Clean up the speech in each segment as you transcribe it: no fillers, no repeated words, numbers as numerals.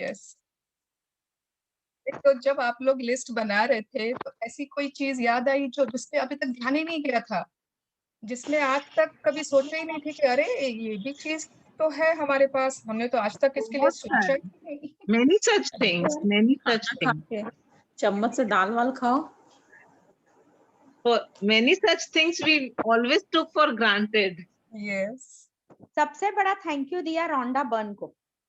Yes. तो जब आप लोग लिस्ट बना रहे थे, तो ऐसी कोई चीज़ याद आई जो जिसपे अभी तक ध्यान ही नहीं गया था? जिसमें आज तक कभी सोचा ही नहीं थी कि अरे! ये भी चीज़ तो है हमारे पास, हमने तो आज तक इसके लिए बहुत सोचा सारे, ही नहीं। many such things, many such खाना खा things. के चम्मच से दाल वाल खाओ। For many such things we always took for granted. Yes, सबसे बड़ा थैंक यू दिया रोंडा बर्न को,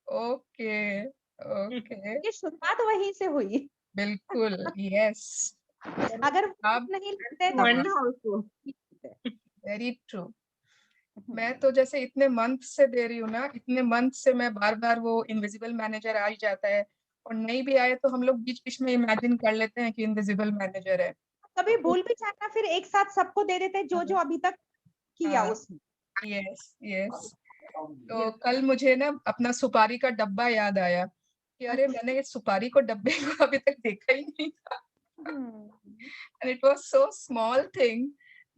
ओके, ओके, क्योंकि शुरुआत वहीं से हुई। बिल्कुल, यस। अगर वो आप नहीं लगते तो One हम also. Very true. मैं तो जैसे इतने मंथ से दे रही हूँ ना, इतने मंथ से मैं बार-बार वो इनविजिबल मैनेजर आ ही जाता है और नहीं भी आए तो हम लोग बीच-बीच में इमेजिन कर लेते हैं कि इनविजिबल मैनेजर है। कभी भूल भी जाना, फिर एक साथ सबको दे देते जो अभी तक किया हाँ। उसने। Yes, yes. तो कल मुझे ना अपना सुपारी का डब्बा याद आया कि अरे मैंने इस सुपारी को डब्बे को अभी तक देखा ही नहीं था and it was so small thing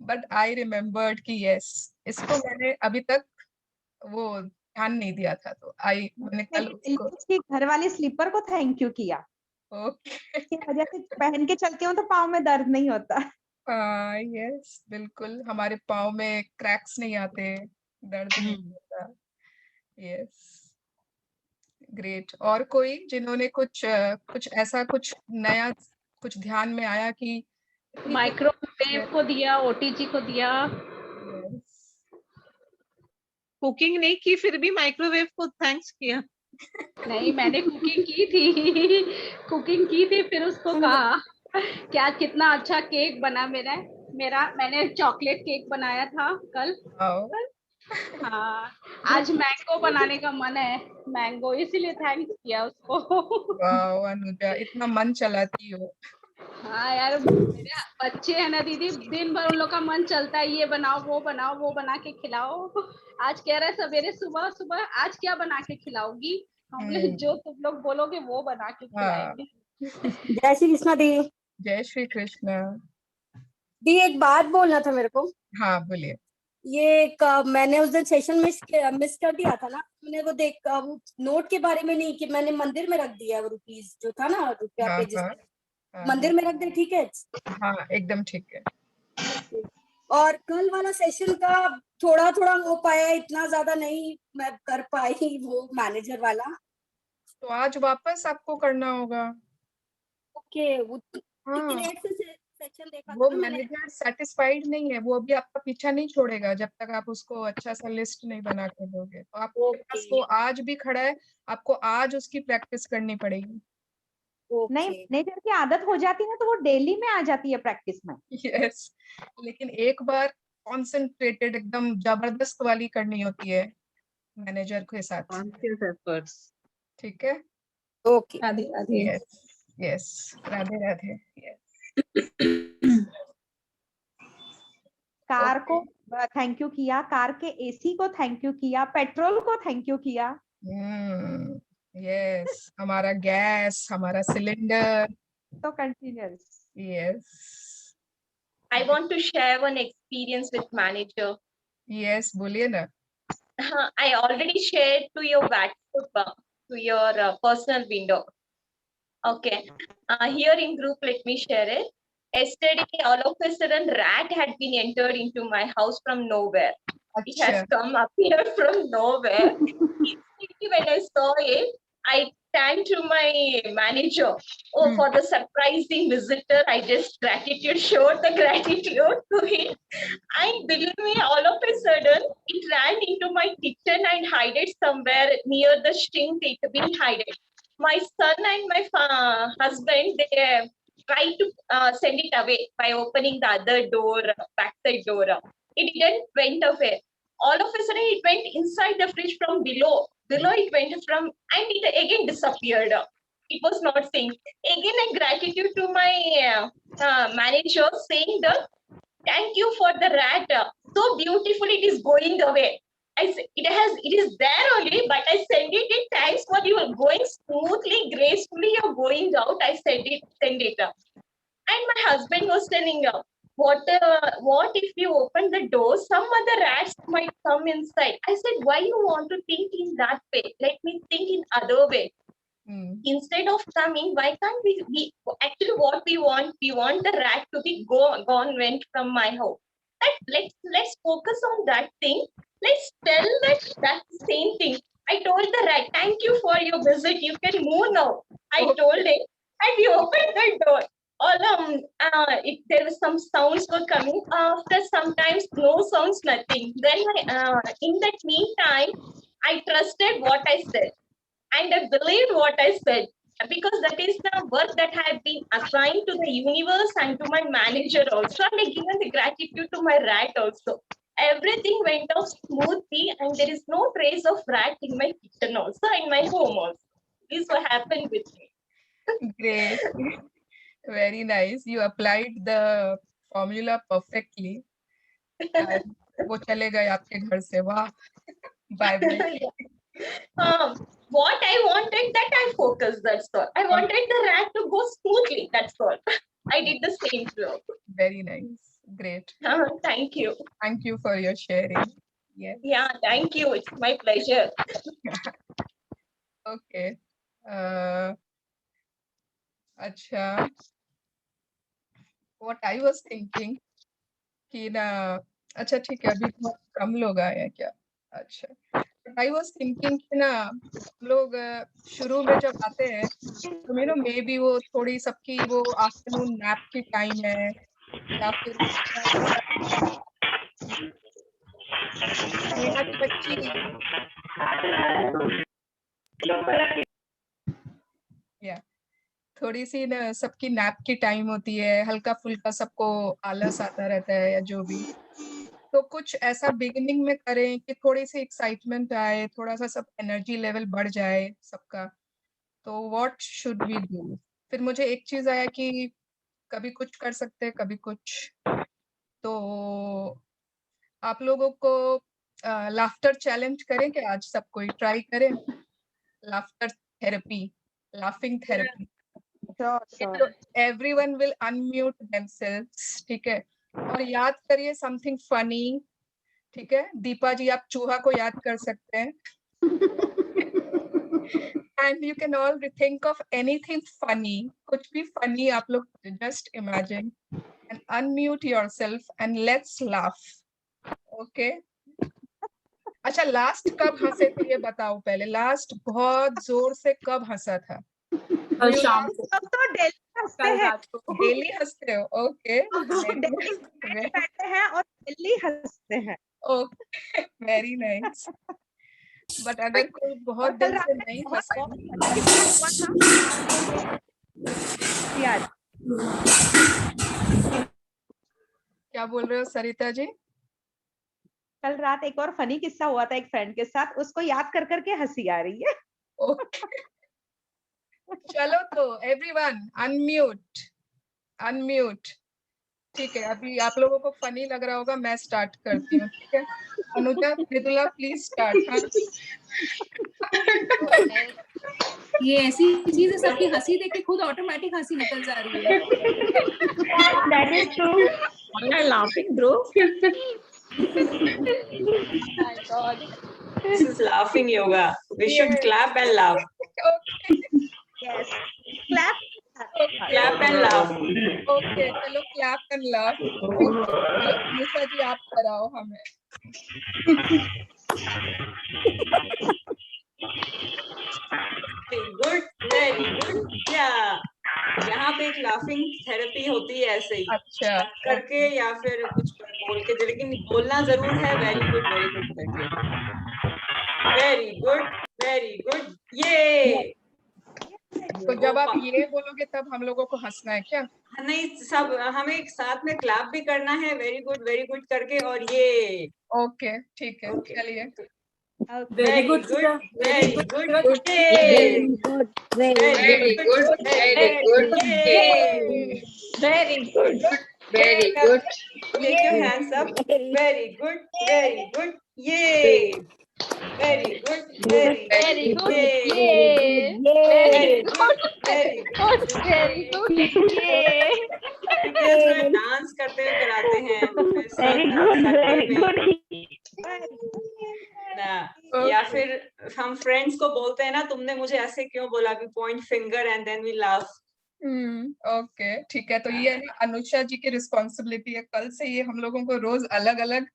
but I remembered कि यस इसको मैंने अभी तक वो ध्यान नहीं दिया था तो मैंने कल उसको उसकी घर वाली स्लीपर को थैंक यू किया, ओके इसकी वजह से पहन के चलती हूँ तो पाँव में दर्द नहीं होता। हाँ यस बिल्कुल हमारे पाँव में क्रैक्स नहीं आते दर्द नहीं होता यस ग्रेट और कोई जिन्होंने कुछ ऐसा कुछ नया कुछ ध्यान में आया कि माइक्रोवेव को दिया, ओटीजी को दिया। यस कुकिंग नहीं की फिर भी माइक्रोवेव को थैंक्स किया. नहीं, मैंने कुकिंग की थी कुकिंग की थी, फिर उसको कहा क्या कितना अच्छा केक बना मैंने चॉकलेट केक बनाया था कल। वाओ हाँ, आज मैंगो बनाने का मन है, मैंगो, इसीलिए थैंक्स किया उसको। वाओ अनुजा इतना मन चलाती हो हाँ यार, मेरे बच्चे हैं ना दीदी, दिन भर उन लोग का मन चलता है, ये बनाओ वो बना के खिलाओो। आज कह रहे सवेरे सुबह सुबह आज क्या बना के खिलाओगी? हम बोले जो तुम लोग बोलोगे वो बना के हाँ खिलाएंगे। जय श्री कृष्णा दी। जय श्री कृष्ण दी एक बात बोलना था मेरे को। हाँ बोलिए मैंने उस दिन सेशन मिस कर दिया था ना, मैंने वो वो नोट के बारे में नहीं कि मैंने मंदिर में रख दिया वो रुपीस जो था ना रुपया हाँ पेजेस हाँ मंदिर में रख दे, ठीक है। हाँ एकदम ठीक है और कल वाला सेशन का थोड़ा थोड़ा हो पाया, इतना ज्यादा नहीं मैं कर पाई वो मैनेजर वाला। तो आज वापस आपको करना होगा ओके वो हाँ लेट से सेशन देखा वो था ना मैंने। मैनेजर सेटिस्फाइड नहीं है वो अभी आपका पीछा नहीं छोड़ेगा जब तक आप उसको अच्छा सा लिस्ट नहीं बना के दोगे तो आपके पास वो आज भी खड़ा है आपको आज उसकी प्रैक्टिस करनी पड़ेगी नहीं, मैनेजर की आदत हो जाती है तो वो डेली में आ जाती है प्रैक्टिस में। यस लेकिन एक बार कॉन्सेंट्रेटेड एकदम जबरदस्त वाली करनी होती है मैनेजर के साथ Conscious efforts. ठीक है okay Radhe Radhe. Yes yes Radhe Radhe yes car को थैंक यू किया, कार के एसी को थैंक यू किया, पेट्रोल को थैंक यू किया। यस हमारा गैस हमारा सिलेंडर तो continuous yes I want to share one experience with manager. Yes बोलिए ना I already shared to your WhatsApp, to your personal window. Okay. Here in group, let me share it. Yesterday, all of a sudden, rat had been entered into my house from nowhere. It has अच्छा come up here from nowhere. When I saw it, I thanked to my manager. Oh, for the surprising visitor, I just showed the gratitude to him. And believe me, all of a sudden, it ran into my kitchen and hid it somewhere near the sink. It been hidden. My son and my husband, they tried to send it away by opening the other door, backside door. It didn't went away. All of a sudden, it went inside the fridge from below. Below it went from, and it again disappeared. It was not seen. Again, a gratitude to my manager saying that thank you for the rat. So beautifully it is going away. It is there only, but I send it. Thanks for you going smoothly, gracefully. You're going out. I send it. And my husband was telling what if you open the door, some other rats might come inside. I said, why you want to think in that way? Let me think in other way. Instead of coming, why can't we actually what we want the rat to be went from my house. Let's focus on that thing. Let's tell that's the same thing. I told the rat, thank you for your visit, you can move now. I told it, and we opened the door. There was some sounds were coming. After sometimes no sounds, nothing. Then in that meantime, I trusted what I said, and I believed what I said, because that is the work that I have been assigned to the universe and to my manager also, and I given the gratitude to my rat also. Everything went off smoothly, and there is no trace of rat in my kitchen also, in my home also. This what happened with me. Great. Very nice. You applied the formula perfectly. And वो चले गए आपके घर से. वाह. Bye bye. What I wanted, that I focused, that's all. I wanted the rat to go smoothly, that's all. I did the same job. Very nice. Great. Thank you. Thank you for your sharing. Yes. Yeah, thank you. It's my pleasure. Okay. अच्छा. What I was thinking कि ना, अच्छा ठीक है, अभी बहुत कम लोग आए हैं क्या? अच्छा. But I was thinking कि ना, लोग शुरू में जब आते हैं तो मे बी वो थोड़ी सबकी वो आफ्टरनून नैप की टाइम है, या फिर नेहा की बच्ची या थोड़ी सी ना सबकी नैप की टाइम होती है, हल्का फुल्का सबको आलस आता रहता है या जो भी. तो कुछ ऐसा बिगिनिंग में करें कि थोड़ी सी एक्साइटमेंट आए, थोड़ा सा सब एनर्जी लेवल बढ़ जाए सबका. तो व्हाट शुड वी डू? फिर मुझे एक चीज आया कि कभी कुछ कर सकते हैं, कभी कुछ. तो आप लोगों को लाफ्टर चैलेंज करें क्या? आज सब कोई ट्राई करें laughter therapy, laughing therapy. Sure. Everyone will unmute themselves, ठीक है, और याद करिए समथिंग फनी. ठीक है, दीपा जी आप चूहा को याद कर सकते हैं. And you can all think of anything funny, कुछ भी funny आप लोग just imagine and unmute yourself and let's laugh. Okay? अच्छा, लास्ट कब हंसे थे ये बताओ पहले. लास्ट बहुत जोर से कब हंसा था? कल शाम को. सब तो डेली हंसते कल हैं. रात को. डेली हंसते हो? ओके. डेली बैठे हैं और डेली हंसते हैं. Okay, very nice. बट अगर कोई बहुत दिन से नहीं हंसा, यार क्या बोल रहे हो सरिता जी? कल रात एक और फनी किस्सा हुआ था एक फ्रेंड के साथ, उसको याद कर करके हंसी आ रही है. ओके. चलो तो एवरीवन अनम्यूट. ठीक है, अभी आप लोगों को फनी लग रहा होगा, मैं स्टार्ट करती हूँ. ठीक है, अनुजा, मृदुला प्लीज स्टार्ट. ये ऐसी चीज है, सबकी हंसी देख के खुद ऑटोमेटिक हंसी निकल जा रही है. That is true. Why are you laughing, bro? My God. This is laughing yoga. We should Yes. clap and laugh. Okay. Yes. Clap. Clap and laugh. Okay, चलो क्लैप एंड लाफ. निशा जी आप कराओ हमें. Very good. Yeah. यहाँ पे एक laughing therapy होती है ऐसे ही. अच्छा. करके या फिर कुछ बोल के, लेकिन बोलना जरूर है. वेरी गुड करके. Very good. ये तो जब आप ये बोलोगे तब हम लोगों को हंसना है क्या? नहीं, सब हमें एक साथ में क्लैप भी करना है. वेरी गुड करके. और ये ओके, ठीक है, चलिए. Very good. Very good. Take your hands up. Very good. Yay. Very good. Very good. Yay. Yay. Very good. Very good. Very good. Yay. इसमें डांस करते हुए कराते हैं. Very good. ना, या फिर हम फ्रेंड्स को बोलते हैं ना, तुमने मुझे ऐसे क्यों बोला, we point finger and then we laugh. Okay, ठीक है। तो ये है ना अनुषा जी की रिस्पॉन्सिबिलिटी है, कल से ये हम लोगों को रोज अलग अलग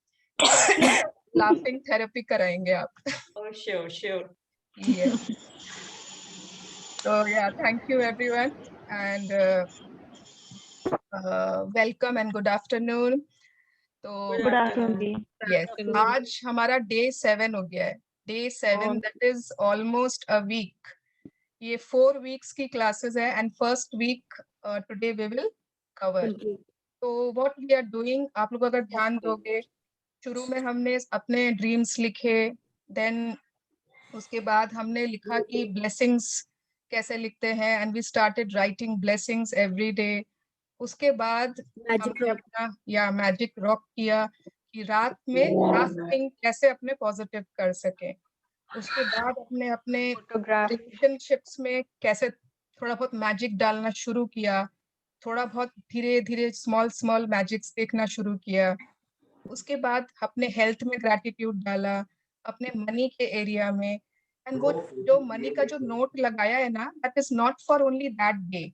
लाफिंग थेरेपी कराएंगे आप। Oh, sure, sure. Yes. So yeah, thank you everyone and welcome and good afternoon. तो Good afternoon. yes, आज हमारा डे 7 हो गया है। Day 7 that is almost a week. ये 4 weeks की classes है and first week today we will cover. तो what we are doing, आप लोग अगर ध्यान दोगे, शुरू में हमने अपने ड्रीम्स लिखे, देन उसके बाद हमने लिखा कि ब्लेसिंग्स कैसे लिखते हैं and we started writing blessings every day. उसके बाद हमने अपना मैजिक रॉक किया कि रात में लास्टिंग कैसे अपने पॉजिटिव कर सके। उसके बाद हमने अपने रिलेशनशिप्स में कैसे थोड़ा बहुत मैजिक डालना शुरू किया, थोड़ा बहुत धीरे धीरे स्मॉल स्मॉल मैजिक्स देखना शुरू किया। उसके बाद अपने हेल्थ में ग्रैटिट्यूड डाला, अपने मनी के एरिया में, एंड वो जो मनी का जो नोट लगाया है ना, that is not for only that day.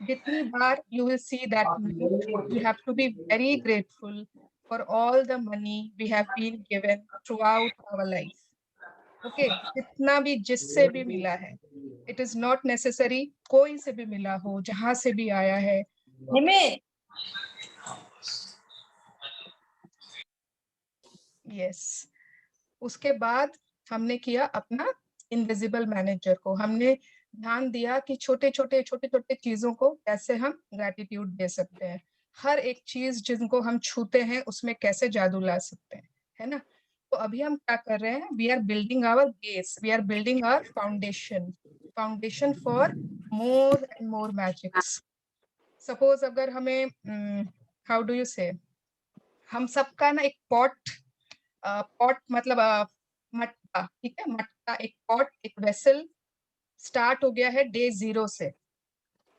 जितनी बार you will see that note, you have to be very grateful for all the money we have been given throughout our life. Okay, जितना भी जिससे भी मिला है, it is not necessary कोई से भी मिला हो, जहां से भी आया है। यस, उसके बाद हमने किया अपना इनविजिबल मैनेजर को, हमने ध्यान दिया कि छोटे छोटे चीजों को कैसे हम ग्रैटिट्यूड दे सकते हैं, हर एक चीज जिनको हम छूते हैं उसमें कैसे जादू ला सकते हैं, है ना। तो अभी हम क्या कर रहे हैं, we are building our base, we are building our foundation for more and more magics. Suppose अगर हमें हाउ डू यू से, हम सबका ना एक पॉट मतलब मटका, ठीक है, मटका, एक पॉट, एक वेसल स्टार्ट हो गया है डे 0 से।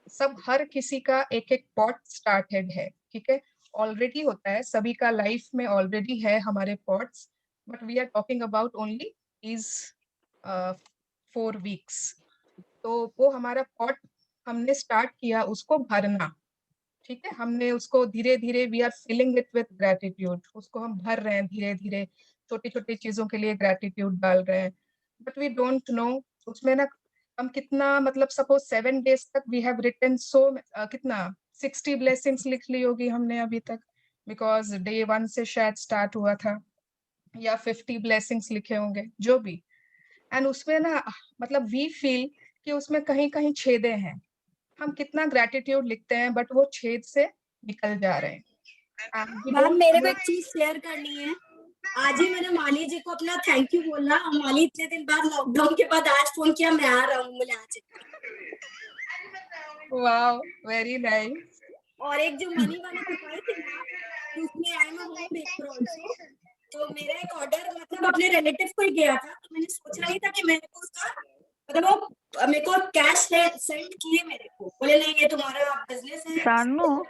सब हर किसी का एक एक पॉट स्टार्टेड है, ठीक है, ऑलरेडी होता है, सभी का लाइफ में ऑलरेडी है हमारे pots, but we are talking about only is 4 weeks. तो वो हमारा पॉट हमने स्टार्ट किया उसको भरना, ठीक है, हमने उसको धीरे धीरे we are filling it with gratitude, उसको हम भर रहे हैं धीरे धीरे, छोटी छोटी चीजों के लिए ग्रेटिट्यूड डाल रहे हैं, बट वी डोंट नो उसमें ना हम कितना, मतलब सपोज 7 days तक वी हैव रिटन सो कितना 60 ब्लेसिंग्स लिख ली होगी हमने अभी तक, बिकॉज डे 1 से शायद स्टार्ट हुआ था, या 50 ब्लेसिंग्स लिखे होंगे जो भी। एंड उसमें ना मतलब वी फील कि उसमें कहीं कहीं छेदे हैं, हम कितना ग्रेटिट्यूड लिखते हैं बट वो छेद से निकल जा रहे हैं। मैम मेरे को एक चीज शेयर करनी है, आज ही मैंने माली जी को अपना थैंक यू बोला, माली इतने दिन बाद लॉकडाउन के बाद आज फोन किया, मैं आ रहा हूँ, मुझे आज। Wow, very nice. और एक जो मनी वाले दिखाए थे ना, उसमें I am home baker also, तो मेरा एक ऑर्डर मतलब अपने रिलेटिव को ही गया था, तो मैंने सोचा नहीं था कि मेरे को उसका मतलब वो मेरे को कैश सेंड किए, मेरे को बोले नहीं ये तुम्हारा बिजनेस है। सानू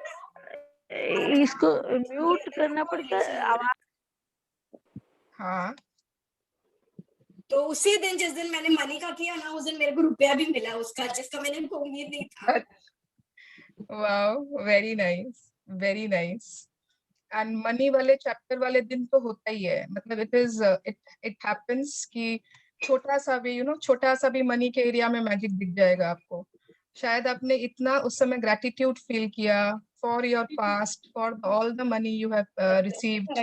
इसको म्यूट करना पड़ता है आवाज। हाँ, तो उसी दिन जिस दिन मैंने मनी का किया ना, उस दिन मेरे को रुपया भी मिला उसका, जिसका मैंने उम्मीद नहीं था। Wow, very nice, very nice. And money वाले चैप्टर वाले दिन तो होता ही है, मतलब इट हैपेंस कि छोटा सा भी छोटा सा भी मनी के एरिया में मैजिक दिख जाएगा आपको। शायद आपने इतना उस समय ग्रेटिट्यूड फील किया for your past, for all the money you have received.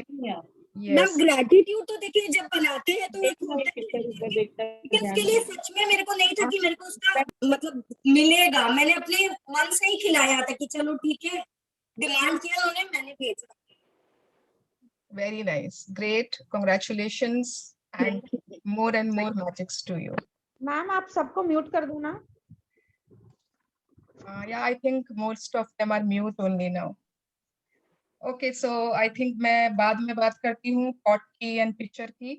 Ma'am gratitude तो देखिए जब बनाते हैं तो एक होता है, लेकिन उसके लिए सच में मेरे को नहीं था कि मेरे को उसका मतलब मिलेगा, मैंने अपने मन से ही खिलाया था कि चलो ठीक है, डिमांड किया उन्होंने, मैंने भेजा। Very nice, great, congratulations and more magics to you. Ma'am आप सबको म्यूट कर दूं ना? Yeah, I think most of them are mute only now. Okay, so I think मैं बाद में बात करती हूँ पॉट की एंड पिक्चर की।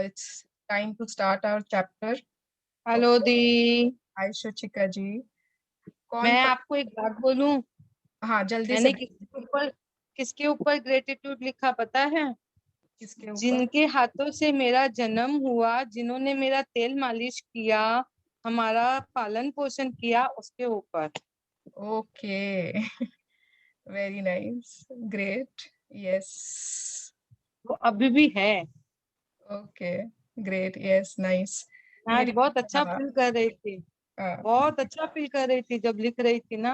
It's time to start our chapter. Hello दी, हाय शुचिका जी। मैं आपको एक बात बोलूं, हाँ जल्दी मैंने से। किसके ऊपर ग्रेटिट्यूड लिखा पता है? किसके ऊपर? जिनके हाथों से मेरा जन्म हुआ, जिन्होंने मेरा तेल मालिश किया, हमारा पालन पोषण किया, उसके ऊपर। Okay very nice, great, yes, वो अभी भी है। Okay great, yes, nice. आज बहुत अच्छा फील कर रही थी, बहुत अच्छा फील कर रही थी जब लिख रही थी ना।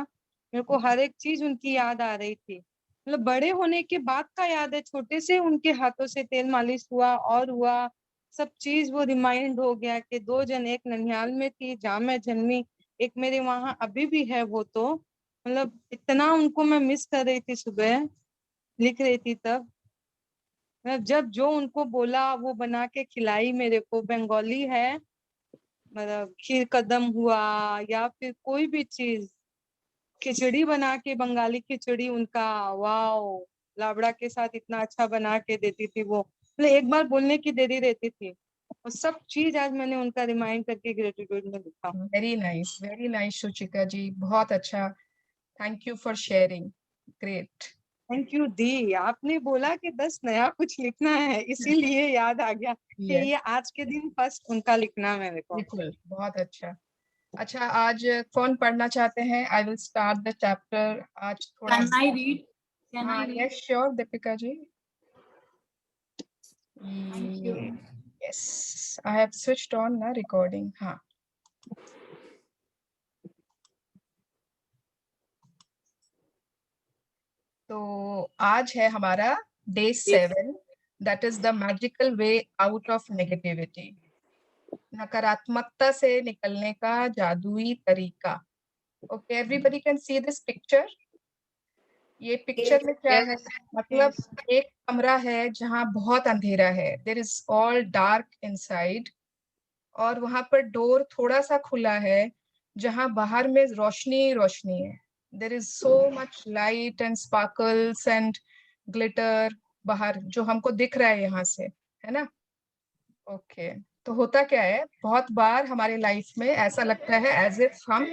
मेरे को हर एक चीज उनकी याद आ रही थी, मतलब बड़े होने के बाद का याद है, छोटे से उनके हाथों से तेल मालिश हुआ और हुआ, सब चीज वो रिमाइंड हो गया कि 2 जन, एक ननिहाल में थी जहाँ मैं जन्मी, एक मेरे वहां अभी भी है। वो तो मतलब इतना उनको मैं मिस कर रही थी, सुबह लिख रही थी तब। मतलब जब जो उनको बोला वो बना के खिलाई मेरे को। बंगाली है, मतलब खीर कदम हुआ या फिर कोई भी चीज, खिचड़ी बना के, बंगाली खिचड़ी उनका, वाओ, लावड़ा के साथ इतना अच्छा बना के देती थी वो, मतलब एक बार बोलने की देरी रहती थी। और सब चीज आज मैंने उनका रिमाइंड करके ग्रेटिट्यूड में लिखा। वेरी नाइस शुचिका जी, बहुत अच्छा, thank you for sharing, great. Thank you दी, आपने बोला कि 10 नया कुछ लिखना है, इसीलिए याद आ गया कि ये आज के दिन फर्स्ट उनका लिखना है मेरे को। बिल्कुल, बहुत अच्छा। अच्छा, आज कौन पढ़ना चाहते हैं? I will start the chapter. आज थोड़ा Can I read? Can I read? Yes sure Deepika ji. Thank you. Yes, I have switched on ना रिकॉर्डिंग। हाँ, तो आज है हमारा day 7, that is the magical way out of negativity, नकारात्मकता से निकलने का जादुई तरीका। Okay, everybody can see this picture. ये पिक्चर में क्या है, मतलब एक कमरा है जहाँ बहुत अंधेरा है, there is all dark inside, और वहां पर डोर थोड़ा सा खुला है जहाँ बाहर में रोशनी रोशनी है। There is so much light and sparkles and glitter बाहर, जो हमको दिख रहा है यहाँ से, है ना? ओके, तो होता क्या है, बहुत बार हमारे लाइफ में ऐसा लगता है एज इफ हम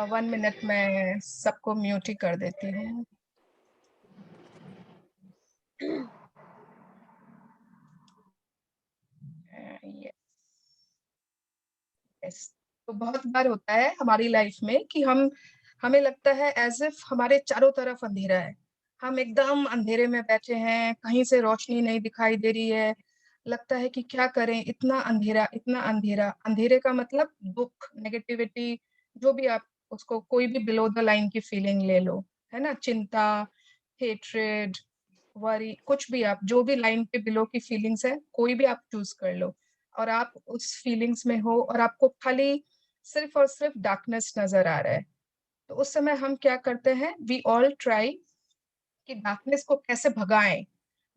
1 मिनट में सबको म्यूट ही कर देती हूँ। यस, तो बहुत बार होता है हमारी लाइफ में कि हमें लगता है एज इफ हमारे चारों तरफ अंधेरा है, हम एकदम अंधेरे में बैठे हैं, कहीं से रोशनी नहीं दिखाई दे रही है, लगता है कि क्या करें, इतना अंधेरा, इतना अंधेरा। अंधेरे का मतलब दुख, नेगेटिविटी, जो भी आप उसको, कोई भी बिलो द लाइन की फीलिंग ले लो, है ना, चिंता, हेट्रेड, वरी, कुछ भी, आप जो भी लाइन के बिलो की फीलिंग्स है, कोई भी आप चूज कर लो, और आप उस फीलिंग्स में हो और आपको खाली सिर्फ और सिर्फ डार्कनेस नजर आ रहा है, तो उस समय हम क्या करते हैं, वी ऑल ट्राई कि डार्कनेस को कैसे भगाएं,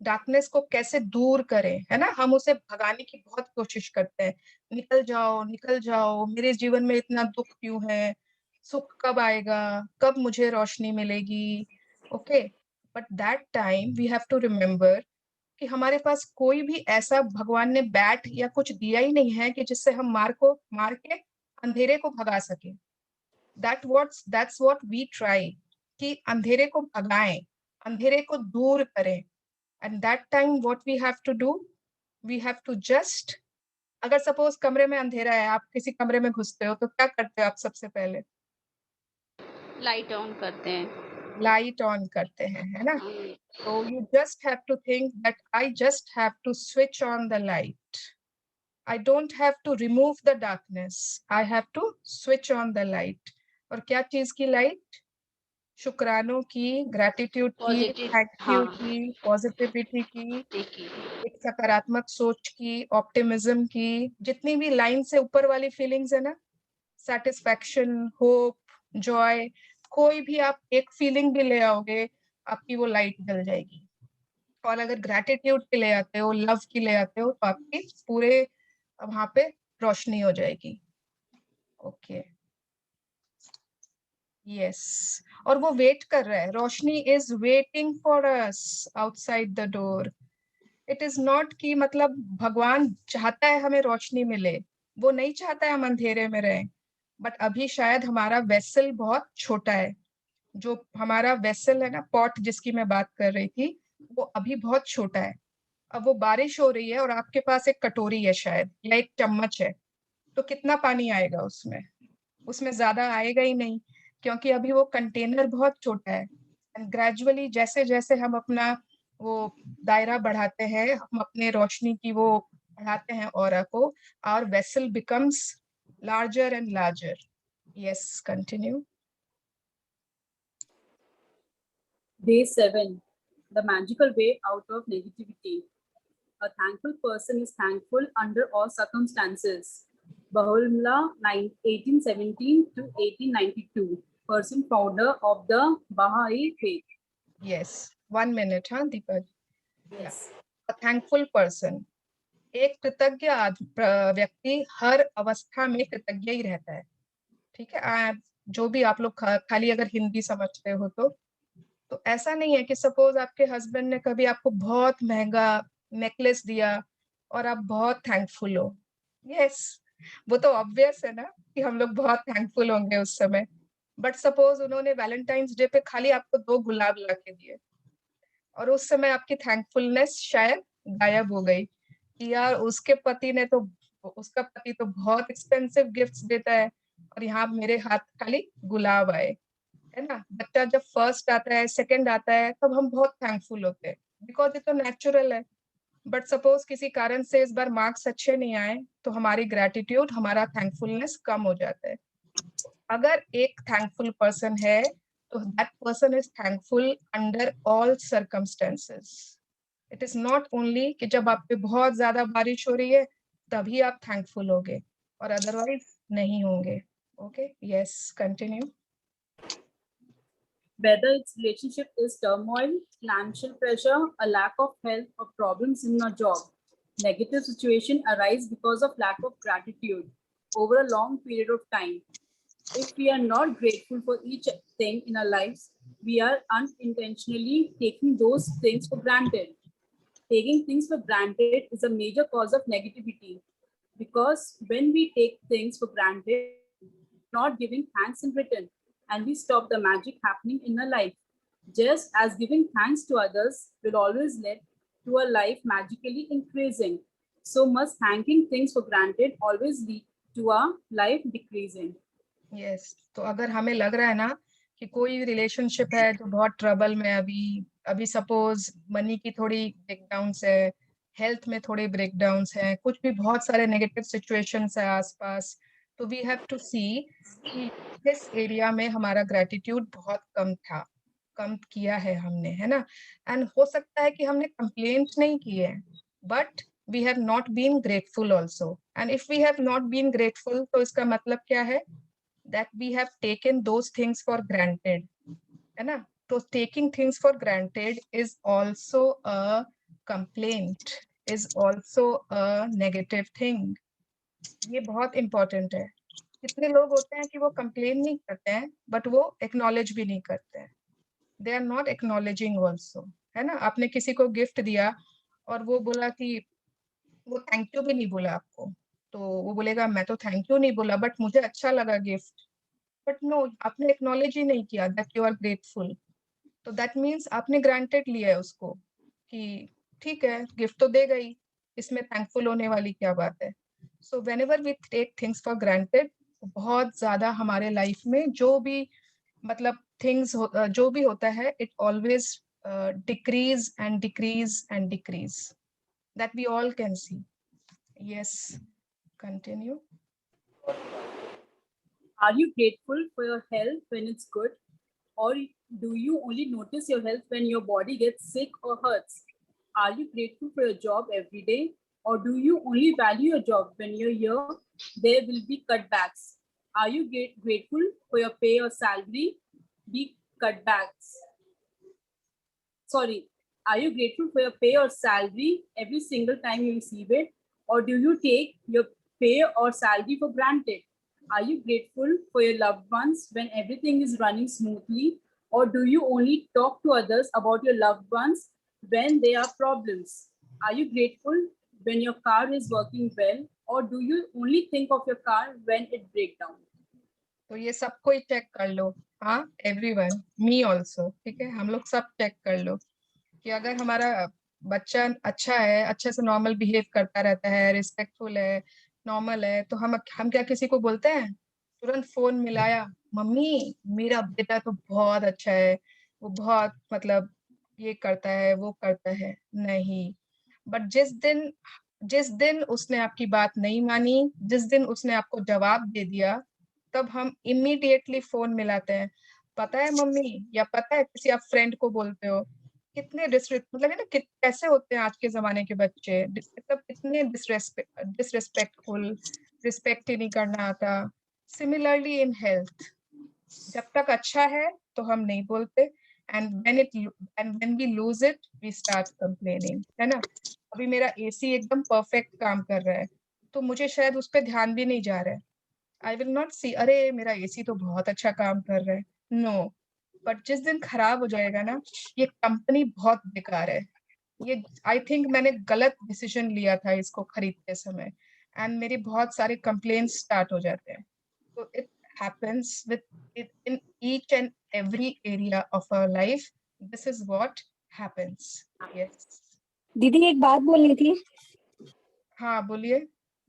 डार्कनेस को कैसे दूर करें, है ना? हम उसे भगाने की बहुत कोशिश करते हैं, निकल जाओ, मेरे जीवन में इतना दुख क्यों है, सुख कब आएगा, कब मुझे रोशनी मिलेगी। Okay, but that time we have to remember कि हमारे पास कोई भी ऐसा भगवान ने बैट या कुछ दिया ही नहीं है कि जिससे हम मार के अंधेरे को भगा सके। दैट्स व्हाट वी ट्राई, कि अंधेरे को भगाएं, अंधेरे को दूर करें। And that time what we have to do, we have to just, अगर सपोज कमरे में अंधेरा है, आप किसी कमरे में घुसते हो तो क्या करते हो आप? सबसे पहले लाइट ऑन करते हैं, लाइट ऑन करते हैं, है ना? So you just have to think that I just have to switch on the light. I don't have to remove the darkness. I have to switch on the light. और क्या चीज की light? शुक्रानों की, gratitude की, thank you की, positivity की, एक सकारात्मक सोच की, ऑप्टिमिज्म की, जितनी भी लाइन से ऊपर वाली फीलिंग्स है ना, सेटिस्फैक्शन, होप, जॉय, कोई भी आप एक फीलिंग भी ले आओगे, आपकी वो लाइट जल जाएगी। और अगर ग्रैटिट्यूड के ले आते हो, लव की ले आते हो, तो आपकी पूरे वहां पे रोशनी हो जाएगी। ओके, यस, और वो वेट कर रहा है, Roshni is waiting for us outside the door. It is not कि मतलब भगवान चाहता है हमें रोशनी मिले, वो नहीं चाहता है हम अंधेरे में रहें, बट अभी शायद हमारा वेसल बहुत छोटा है, जो हमारा वेसल है ना, पॉट जिसकी मैं बात कर रही थी, वो अभी बहुत छोटा है, अब वो बारिश हो रही है और आपके पास एक कटोरी है शायद, या एक चम्मच है, तो कितना पानी आएगा उसमें? उसमें ज्यादा आएगा ही नहीं, क्योंकि अभी वो कंटेनर बहुत छोटा है। एंड ग्रेजुअली जैसे जैसे हम अपना वो दायरा बढ़ाते हैं, हम अपने रोशनी की वो बढ़ाते हैं ऑरा को, our vessel becomes larger and larger. Yes, continue. Day 7, the magical way out of negativity. A thankful person is thankful under all circumstances. Baha'u'llah, 1817 to 1892, person founder of the Baha'i faith. Yes, 1 minute, हाँ दीपक? Yes. A thankful person. एक कृतज्ञ व्यक्ति हर अवस्था में कृतज्ञ ही रहता है। ठीक है, जो भी आप लोग खाली अगर हिंदी समझते हो तो ऐसा नहीं है कि सपोज आपके हस्बैंड ने कभी आपको बहुत महंगा नेकलेस दिया और आप बहुत थैंकफुल हो। यस, वो तो ऑब्वियस है ना कि हम लोग बहुत थैंकफुल होंगे उस समय। बट सपोज उन्होंने वैलेंटाइंस डे पे खाली आपको 2 गुलाब ला के दिए और उस समय आपकी थैंकफुलनेस शायद गायब हो गई कि यार उसका पति तो बहुत एक्सपेंसिव गिफ्ट्स देता है और यहाँ मेरे हाथ खाली गुलाब आए, है ना। बच्चा जब फर्स्ट आता है, सेकंड आता है, तब हम बहुत थैंकफुल होते हैं बिकॉज ये तो नेचुरल है। बट सपोज किसी कारण से इस बार मार्क्स अच्छे नहीं आए तो हमारी ग्रेटिट्यूड, हमारा थैंकफुलनेस कम हो जाता है। अगर एक थैंकफुल पर्सन है तो that person is thankful under all circumstances. It is not only कि जब आप पे बहुत ज्यादा बारिश हो रही है तभी आप थैंकफुल होगे और अदरवाइज नहीं होंगे। Okay, yes, continue. Whether its relationship is turmoil, financial pressure, a lack of health, or problems in a job, negative situation arise because of lack of gratitude over a long period of time. If we are not grateful for each thing in our lives, we are unintentionally taking those things for granted. Taking things for granted is a major cause of negativity because when we take things for granted, not giving thanks in return, and we stop the magic happening in our life. Just as giving thanks to others will always lead to a life magically increasing, so must thanking things for granted always lead to a life decreasing. Yes, तो अगर हमें लग रहा है ना कि कोई relationship है जो बहुत ट्रबल में अभी सपोज मनी की थोड़ी ब्रेकडाउन्स है, हेल्थ में थोड़े ब्रेकडाउन्स है, कुछ भी बहुत सारे नेगेटिव सिचुएशंस है आसपास, तो वी हैव टू सी कि इस एरिया में हमारा ग्रेटिट्यूड बहुत कम किया है हमने, है ना। एंड हो सकता है कि हमने कंप्लेंट नहीं की है, but we have not been grateful also. And if we have not been grateful तो इसका मतलब क्या है? that we have taken those things for granted, है ना। तो taking things for granted is also a complaint, is also a negative thing. ये बहुत important है। कितने लोग होते हैं कि वो complain नहीं करते हैं but वो acknowledge भी नहीं करते हैं, they are not acknowledging also, है ना। आपने किसी को गिफ्ट दिया और वो बोला कि वो थैंक यू भी नहीं बोला आपको, तो वो बोलेगा मैं तो थैंक यू नहीं बोला बट मुझे अच्छा लगा गिफ्ट, बट नो, आपने एक्नॉलेज ही नहीं किया दैट यू आर ग्रेटफुल। तो दैट मीन्स आपने ग्रांटेड लिया है उसको कि ठीक है गिफ्ट तो देगा ही, इसमें थैंकफुल होने वाली क्या बात है। So whenever we take things for granted, बहुत ज्यादा हमारे लाइफ में जो भी मतलब थिंग्स जो भी होता है, it always decreases and decreases and decreases, that we all can see. Yes, continue. Are you grateful for your health when it's good? Or do you only notice your health when your body gets sick or hurts? Are you grateful for your job every day? Or do you only value your job when you're here? There will be cutbacks. Are you grateful for your pay or salary? Be cutbacks. Sorry. Are you grateful for your pay or salary every single time you receive it? Or do you take your pay or salary for granted? Are you grateful for your loved ones when everything is running smoothly? Or do you only talk to others about your loved ones when there are problems? Are you grateful when your car is working well? Or do you only think of your car when it breaks down? तो ये सबको ही check कर लो, हाँ everyone, me also, ठीक है, हम लोग सब चेक कर लो कि अगर हमारा बच्चा अच्छा है, अच्छे से नॉर्मल बिहेव करता रहता है, रिस्पेक्टफुल है, नॉर्मल है, तो हम क्या किसी को बोलते हैं? तुरंत फोन मिलाया, मम्मी मेरा बेटा तो बहुत अच्छा है, वो बहुत मतलब ये करता है, वो करता है। नहीं, बट जिस दिन उसने आपकी बात नहीं मानी, जिस दिन उसने आपको जवाब दे दिया, तब हम इमीडिएटली फोन मिलाते हैं, पता है मम्मी, या पता है किसी आप फ्रेंड को बोलते हो। कितने मतलब है ना, कैसे होते हैं आज के जमाने के बच्चे, मतलब कितने डिसरेस्पेक्टफुल, रिस्पेक्ट ही नहीं करना आता। सिमिलरली इन हेल्थ, जब तक अच्छा है तो हम नहीं बोलते, and when we lose it we start complaining, है ना। अभी मेरा एसी एकदम परफेक्ट काम कर रहा है, तो मुझे शायद उस पर ध्यान भी नहीं जा रहा है। आई विल नॉट सी, अरे मेरा एसी तो बहुत अच्छा काम कर रहा है, नो। बट जिस दिन खराब हो जाएगा ना, ये कंपनी बहुत बेकार है, ये आई थिंक मैंने गलत डिसीजन लिया था इसको खरीदते समय, एंड मेरी बहुत सारे कंप्लेंट्स स्टार्ट हो जाते हैं। तो it happens with it in each and every area of our life. This is what happens. Yes. दीदी एक बात बोलनी थी। हाँ बोलिए।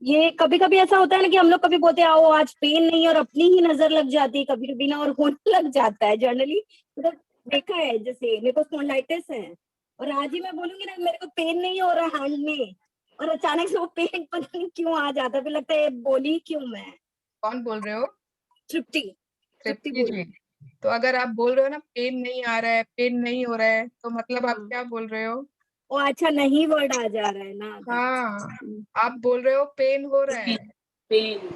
ये कभी कभी ऐसा होता है ना कि हम लोग कभी बोलते हैं आओ आज पेन नहीं, और अपनी ही नजर लग जाती है कभी कभी ना, और होने लग जाता है जनरली, मतलब देखा है। जैसे मेरे को स्पॉन्डिलाइटिस है और आज ही मैं बोलूंगी ना मेरे को पेन नहीं हो रहा हैंड में, और अचानक से वो पेन पता नहीं क्यों आ जाता है, फिर लगता है बोली क्यों मैं। कौन बोल रहे हो? तृप्ति जी। तो अगर आप बोल रहे हो ना पेन नहीं आ रहा है, पेन नहीं हो रहा है, तो मतलब आप क्या बोल रहे हो? ओ अच्छा, नहीं वर्ड आ जा रहा है ना। हाँ, आप बोल रहे हो पेन हो रहा है। पेन।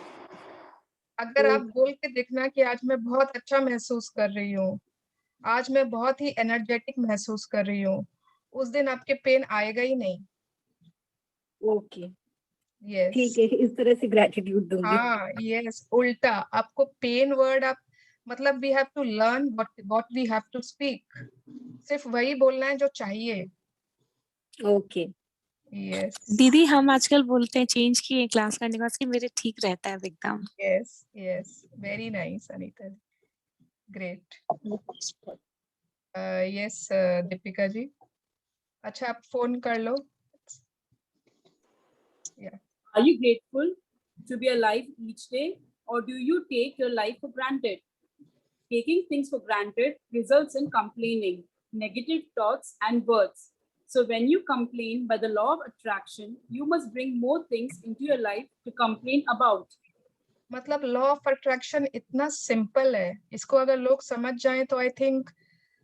अगर आप बोल के देखना कि आज मैं बहुत अच्छा महसूस कर रही हूँ, आज मैं बहुत ही एनर्जेटिक महसूस कर रही हूँ, उस दिन आपके पेन आएगा ही नहीं। ओके यस, ठीक है, इस तरह से ग्रेटिट्यूड दूंगी। हाँ यस, उल्टा आपको पेन वर्ड आप मतलब we have to learn what we have to speak, सिर्फ वही बोलना है जो चाहिए। ओके यस दीदी हम आजकल बोलते हैं, चेंज किए क्लास करने के बाद कि मेरे ठीक रहता है एकदम। Yes yes, very nice Anita, great. Yes Deepika ji, अच्छा आप फोन कर लो। Are you grateful to be alive each day, or do you take your life for granted? Taking things for granted results in complaining, negative thoughts, and words. So when you complain, by the law of attraction, you must bring more things into your life to complain about. मतलब law of attraction इतना simple है, इसको अगर लोग समझ जाएं तो I think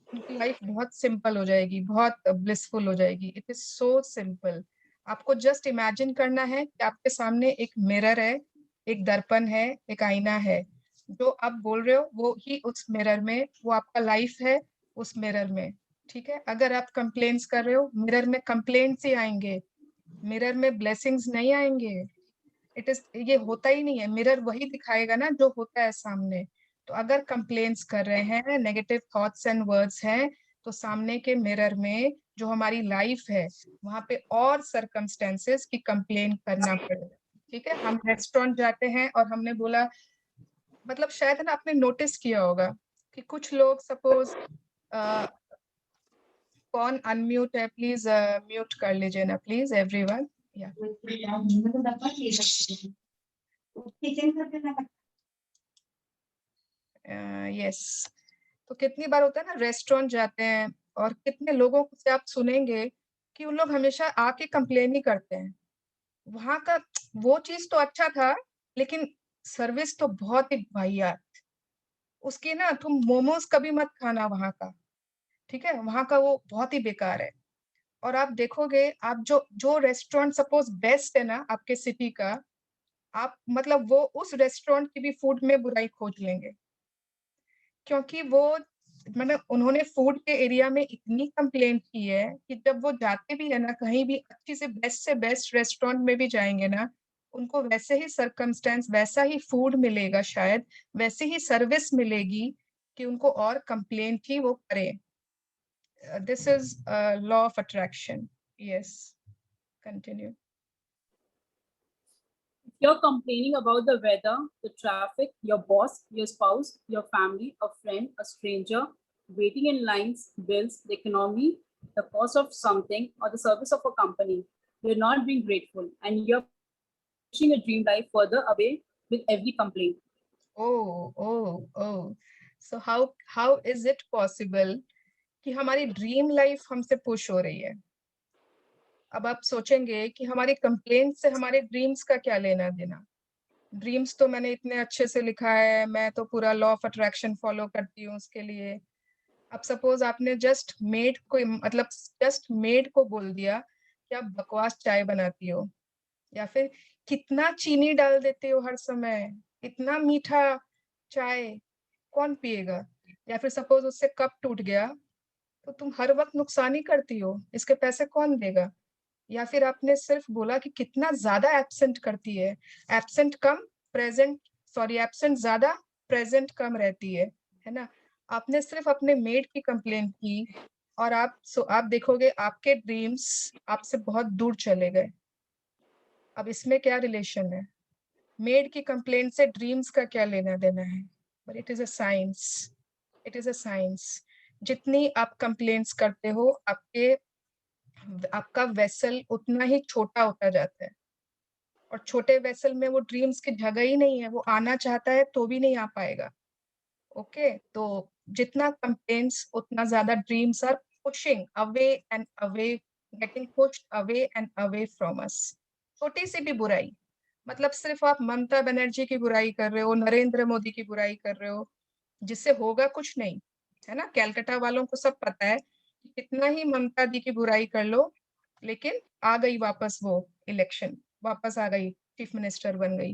उनकी लाइफ बहुत सिंपल हो जाएगी, बहुत ब्लिसफुल हो जाएगी। It is so simple. आपको जस्ट इमेजिन करना है कि आपके सामने एक मिरर है, एक दर्पण है, एक आईना है, जो आप बोल रहे हो वो ही उस मिरर में, वो आपका लाइफ है उस मिरर में, ठीक है। अगर आप कंप्लेंट्स कर रहे हो, मिरर में कंप्लेंट्स ही आएंगे, मिरर में ब्लेसिंग्स नहीं आएंगे। ये होता ही नहीं है, मिरर वही दिखाएगा ना जो होता है सामने। तो अगर कंप्लेंट्स कर रहे हैं, नेगेटिव थॉट्स एंड वर्ड्स हैं, तो सामने के मिरर में जो हमारी लाइफ है वहां पे और सर्कमस्टेंसेस की कंप्लेन करना पड़ेगा, ठीक है। हम रेस्टोरेंट जाते हैं और हमने बोला, मतलब शायद ना आपने नोटिस किया होगा कि कुछ लोग सपोज कौन अनम्यूट है, प्लीज म्यूट कर लीजिए ना प्लीज एवरीवन। यस, तो कितनी बार होता है ना रेस्टोरेंट जाते हैं और कितने लोगों से आप सुनेंगे कि उन लोग हमेशा आके कंप्लेन ही करते हैं, वहां का वो चीज तो अच्छा था लेकिन सर्विस तो बहुत ही वाहियात, उसकी ना तुम मोमोज कभी मत खाना वहां का, ठीक है, वहां का वो बहुत ही बेकार है। और आप देखोगे, आप जो जो रेस्टोरेंट सपोज बेस्ट है ना आपके सिटी का, आप मतलब वो उस रेस्टोरेंट की भी फूड में बुराई खोज लेंगे, क्योंकि वो मतलब उन्होंने फूड के एरिया में इतनी कंप्लेंट की है कि जब वो जाते भी है ना कहीं भी अच्छी से बेस्ट रेस्टोरेंट में भी जाएंगे ना, उनको वैसे ही सर्कमस्टेंस, वैसा ही फूड मिलेगा, शायद वैसे ही सर्विस मिलेगी कि उनको और कंप्लेंट ही वो करें। This is a law of attraction. Yes, continue. If you're complaining about the weather, the traffic, your boss, your spouse, your family, a friend, a stranger, waiting in lines, bills, the economy, the cost of something or the service of a company, you're not being grateful and you're pushing a dream life further away with every complaint. Oh. So how is it possible कि हमारी dream life हमसे push हो रही है? अब आप सोचेंगे कि हमारी कंप्लेंट से हमारे ड्रीम्स का क्या लेना देना? ड्रीम्स तो मैंने इतने अच्छे से लिखा है, मैं तो पूरा लॉ ऑफ अट्रैक्शन फॉलो करती हूँ उसके लिए। अब सपोज आपने जस्ट मेड को बोल दिया कि आप बकवास चाय बनाती हो, या फिर कितना चीनी डाल देते हो हर समय, इतना मीठा चाय कौन पिएगा? या फिर सपोज उससे कप टूट गया तो तुम हर वक्त नुकसान ही करती हो, इसके पैसे कौन देगा? या फिर आपने सिर्फ बोला कि कितना ज्यादा एब्सेंट करती है, एब्सेंट ज्यादा प्रेजेंट कम रहती है ना? आपने सिर्फ अपने मेड की कंप्लेंट की और आप देखोगे आपके ड्रीम्स आपसे बहुत दूर चले गए। अब इसमें क्या रिलेशन है? मेड की कंप्लेंट से ड्रीम्स का क्या लेना देना है? But it is a science. जितनी आप कंप्लेंट्स करते हो आपका वेसल उतना ही छोटा होता जाता है, और छोटे वेसल में वो ड्रीम्स की जगह ही नहीं है, वो आना चाहता है तो भी नहीं आ पाएगा। ओके, तो जितना कंप्लेंट्स उतना ज्यादा dreams are pushing away and away, getting pushed away and away from us. छोटी सी भी बुराई, मतलब सिर्फ आप ममता बनर्जी की बुराई कर रहे हो, नरेंद्र मोदी की बुराई कर रहे हो, जिससे होगा कुछ नहीं, है ना? कैलकाटा वालों को सब पता है कि कितना ही ममता दी की बुराई कर लो, लेकिन आ गई वापस वो इलेक्शन, वापस आ गई, चीफ मिनिस्टर बन गई।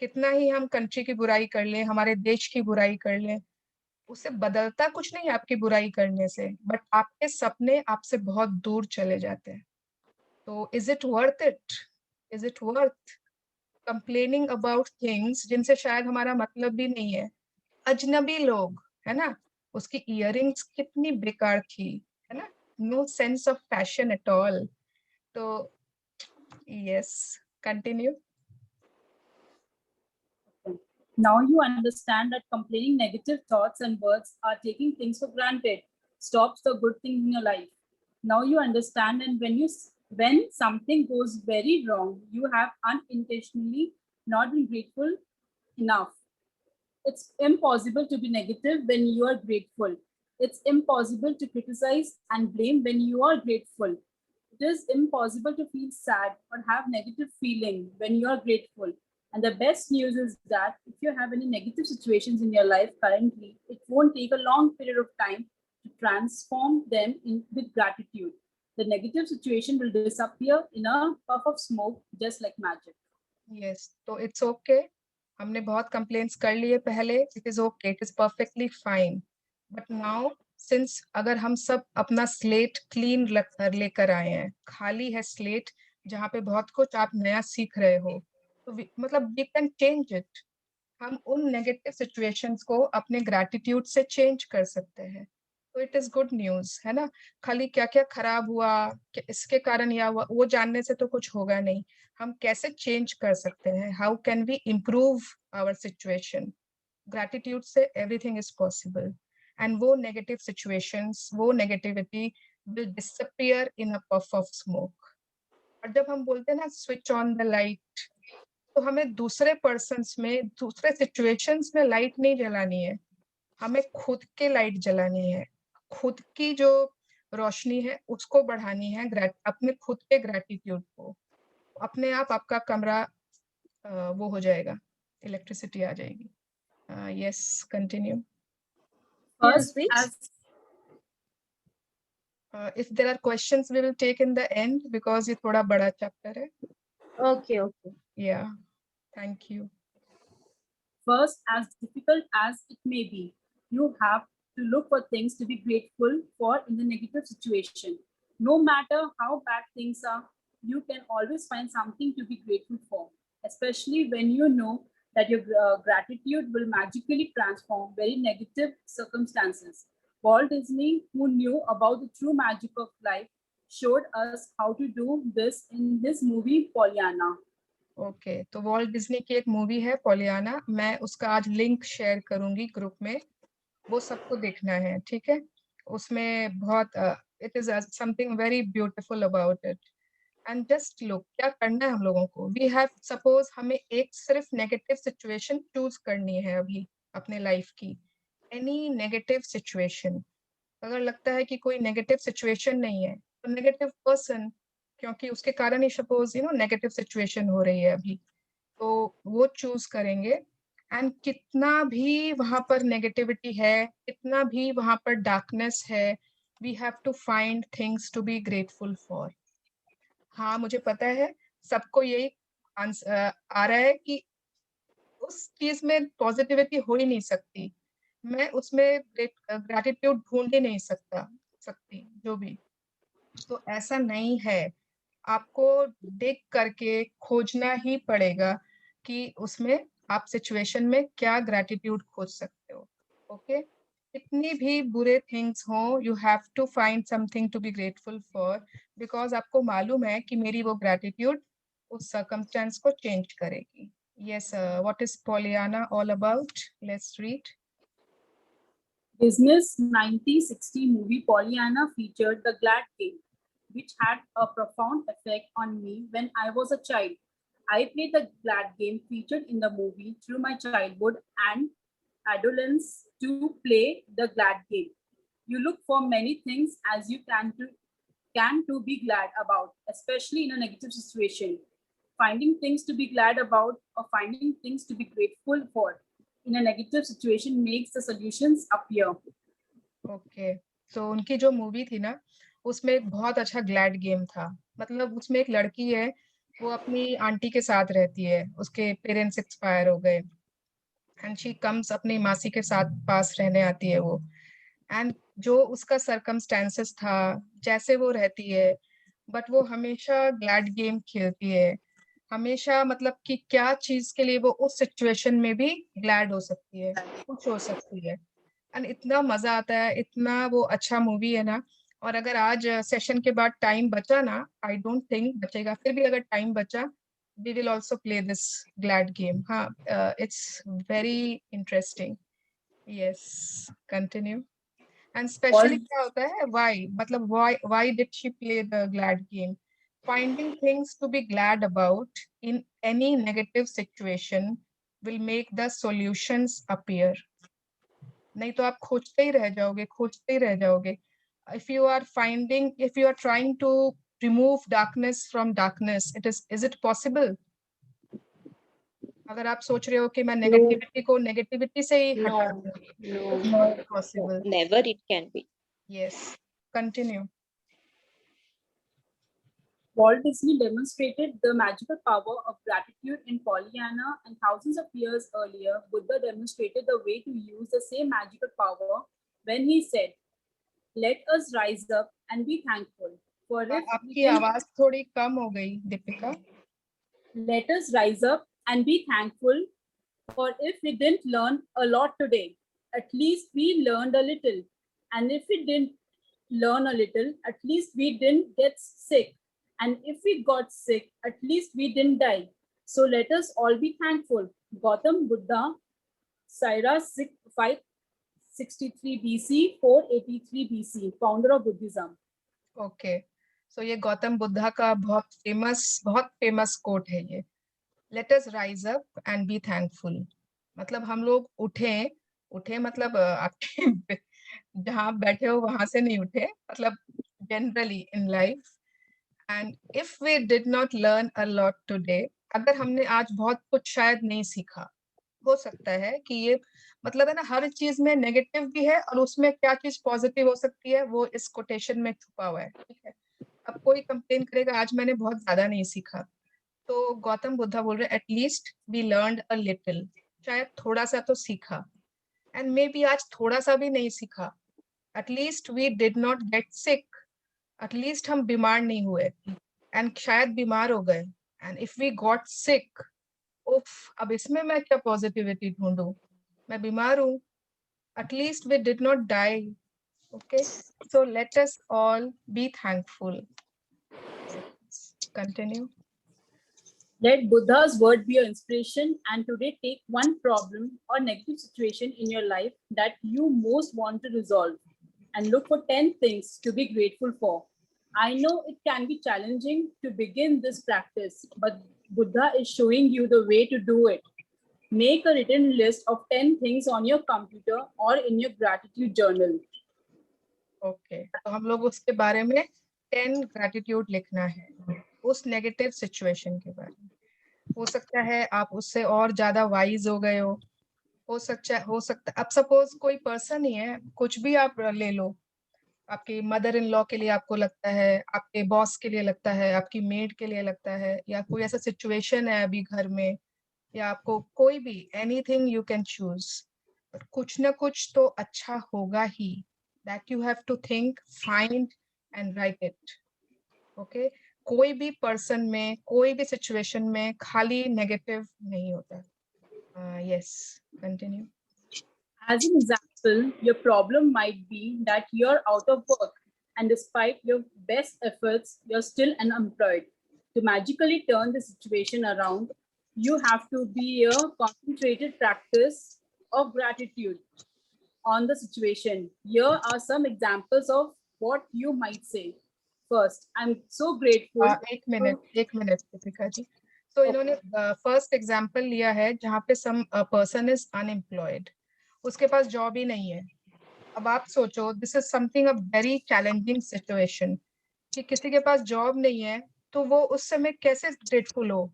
कितना ही हम कंट्री की बुराई कर ले, हमारे देश की बुराई कर ले, उससे बदलता कुछ नहीं आपकी बुराई करने से, बट आपके सपने आपसे बहुत दूर चले जाते हैं। तो is it worth complaining about things जिनसे शायद हमारा मतलब भी नहीं है? अजनबी लोग, है ना? उसकी इयररिंग्स कितनी बेकार थी, है ना? No sense of fashion at all. तो yes, continue. Now you understand that complaining negative thoughts and words are taking things for granted, stops the good things in your life. Now you understand, and when something goes very wrong, you have unintentionally not been grateful enough. It's impossible to be negative when you are grateful. It's impossible to criticize and blame when you are grateful. It is impossible to feel sad or have negative feeling when you are grateful. And the best news is that if you have any negative situations in your life currently, it won't take a long period of time to transform them with gratitude. The negative situation will disappear in a puff of smoke, just like magic. Yes, so it's okay. हमने बहुत complaints कर लिए पहले, it is okay, it is perfectly fine. But now since अगर हम सब अपना slate clean लेकर आए हैं, खाली है स्लेट, जहाँ पे बहुत कुछ आप नया सीख रहे हो, तो मतलब वी कैन चेंज इट। हम उन नेगेटिव सिचुएशंस को अपने ग्रैटिट्यूड से चेंज कर सकते हैं। तो इट इज गुड न्यूज, है ना? खाली क्या क्या खराब हुआ, इसके कारण या हुआ, वो जानने से तो कुछ होगा नहीं। हम कैसे चेंज कर सकते हैं, how can we improve our situation? Gratitude से एवरीथिंग इज पॉसिबल, एंड वो नेगेटिव सिचुएशंस, वो negativity will disappear in a puff of smoke. और जब हम बोलते हैं ना स्विच ऑन द लाइट, तो हमें दूसरे पर्सन्स में, दूसरे सिचुएशंस में लाइट नहीं जलानी है, हमें खुद के लाइट जलानी है। खुद की जो रोशनी है उसको बढ़ानी है, अपने खुद के ग्रैटिट्यूड को। अपने आप आपका कमरा वो हो जाएगा, इलेक्ट्रिसिटी आ जाएगी। Yes, continue. If there are questions, we will take in the end because ये थोड़ा बड़ा chapter है. Okay. Yeah, thank you. First, as difficult as it may be, you have to look for things to be grateful for in the negative situation. No matter how bad things are, you can always find something to be grateful for, especially when you know that your gratitude will magically transform very negative circumstances. Walt Disney, who knew about the true magic of life, showed us how to do this in his movie Pollyanna. Okay, तो Walt Disney की एक movie है Poliana, मैं उसका आज link share करूंगी group में, वो सबको देखना है, ठीक है? उसमें बहुत it is something very beautiful about it. And just look, क्या करना है हम लोगों को? We have, suppose हमें एक सिर्फ negative situation choose करनी है अभी अपने life की. Any negative situation. अगर लगता है कि कोई negative situation नहीं है, तो negative person, क्योंकि उसके कारण ही suppose negative situation हो रही है अभी, तो वो choose करेंगे. And कितना भी वहाँ पर negativity है, कितना भी वहाँ पर darkness है, we have to find things to be grateful for. हाँ, मुझे पता है सबको यही आ रहा है कि उस चीज में पॉजिटिविटी हो ही नहीं सकती, मैं उसमें ग्रैटिट्यूड ढूंढ ही नहीं सकती जो भी. तो ऐसा नहीं है, आपको देख करके खोजना ही पड़ेगा कि उसमें आप सिचुएशन में क्या ग्रैटिट्यूड खोज सकते हो. ओके, कितनी भी बुरे थिंग्स हो, you have to find something to be grateful for, because आपको मालूम है कि मेरी वो ग्रैटिट्यूड उस सर्कमस्टेंस को चेंज करेगी. Yes, what is Pollyanna all about? Let's read. Disney's 1960 movie Pollyanna featured the Glad game, which had a profound effect on me when I was a child. I played the Glad game featured in the movie through my childhood and adolescence to play the Glad game. You look for many things as you can to be glad about, especially in a negative situation. Finding things to be glad about or finding things to be grateful for in a negative situation makes the solutions appear. Okay, so उनकी जो movie थी ना, उसमें एक बहुत अच्छा glad game था. मतलब उसमें एक लड़की है, वो अपनी आंटी के साथ रहती है, उसके पेरेंट्स एक्सपायर हो गए, एंड शी कम्स अपनी मासी के साथ पास रहने आती है वो. एंड जो उसका सर्कमस्टेंसेस था, जैसे वो रहती है, बट वो हमेशा ग्लैड गेम खेलती है, हमेशा. मतलब कि क्या चीज के लिए वो उस सिचुएशन में भी ग्लैड हो सकती है, खुश हो सकती है. एंड इतना मजा आता है, इतना वो अच्छा मूवी है ना. और अगर आज सेशन के बाद टाइम बचा ना, आई डोंट थिंक बचेगा, फिर भी अगर टाइम बचा, we will also play this glad game. हाँ, it's very interesting. Yes, continue. And specially क्या होता है, व्हाई, मतलब why did she play the glad game? Finding things to be glad about in any negative situation will make the solutions appear. नहीं तो आप खोजते ही रह जाओगे. If you are trying to remove darkness from darkness, is it possible? अगर आप सोच रहे हो कि मैं नेगेटिविटी को नेगेटिविटी से ही हटा दूं, not possible. Never it can be. Yes, continue. Walt Disney demonstrated the magical power of gratitude in Pollyanna, and thousands of years earlier, Buddha demonstrated the way to use the same magical power when he said, "Let us rise up and be thankful." For if आपकी आवाज थोड़ी कम हो गई, Deepika. Let us rise up and be thankful, for if we didn't learn a lot today, at least we learned a little. And if we didn't learn a little, at least we didn't get sick. And if we got sick, at least we didn't die. So let us all be thankful. Gautam Buddha, Cyrus 563 BC, 483 BC, founder of Buddhism. Okay, so ये गौतम बुद्धा का बहुत famous quote है ये. Let us rise up and be thankful. मतलब हम लोग उठे मतलब आपके जहाँ बैठे हो वहां से नहीं उठे, मतलब generally in life. And if we did not learn a lot today, अगर हमने आज बहुत कुछ शायद नहीं सीखा, हो सकता है कि ये मतलब है ना, हर चीज में नेगेटिव भी है और उसमें क्या चीज पॉजिटिव हो सकती है वो इस कोटेशन में छुपा हुआ है. ठीक है, अब कोई कंप्लेन करेगा आज मैंने बहुत ज्यादा नहीं सीखा, तो गौतम बुद्धा बोल रहे at least we learned a little, शायद थोड़ा सा तो सीखा. एंड मे बी आज थोड़ा सा भी नहीं सीखा, at least we did not get sick, at least हम बीमार नहीं हुए, एंड शायद बीमार हो गए. And if we got sick, उफ, अब इसमें मैं क्या पॉजिटिविटी ढूंढूं, मैं बीमार हूँ, at least we did not die. Okay, so let us all be thankful. Continue. Let Buddha's word be your inspiration, and today take one problem or negative situation in your life that you most want to resolve, and look for 10 things to be grateful for. I know it can be challenging to begin this practice, but Buddha is showing you the way to do it. Make a written list of 10 things on your computer or in your gratitude journal. Okay, तो हम लोग उसके बारे में 10 gratitude लिखना है, उस negative situation के बारे में। हो सकता है आप उससे और ज्यादा वाइज हो गए हो सकता अब सपोज कोई पर्सन ही है, कुछ भी आप ले लो, आपकी मदर इन लॉ के लिए आपको लगता है, आपके बॉस के लिए लगता है, आपकी मेड के लिए लगता है, या कोई ऐसा सिचुएशन है अभी घर में, या आपको कोई भी anything you can choose, but कुछ ना कुछ तो अच्छा होगा ही, that you have to think, find and write it. Okay, कोई भी पर्सन में, कोई भी सिचुएशन में खाली नेगेटिव नहीं होता। Yes, continue. As an example, your problem might be that you're out of work and despite your best efforts, you're still unemployed. To magically turn the situation around, you have to be a concentrated practice of gratitude on the situation. Here are some examples of what you might say. First, I'm so grateful. एक minute Deepika ji. तो इन्होंने first example लिया है जहाँ पे some person is unemployed, उसके पास job ही नहीं है। अब आप सोचो, this is something a very challenging situation कि किसी के पास जॉब नहीं है, तो वो उस समय कैसे ग्रेटफुल हो।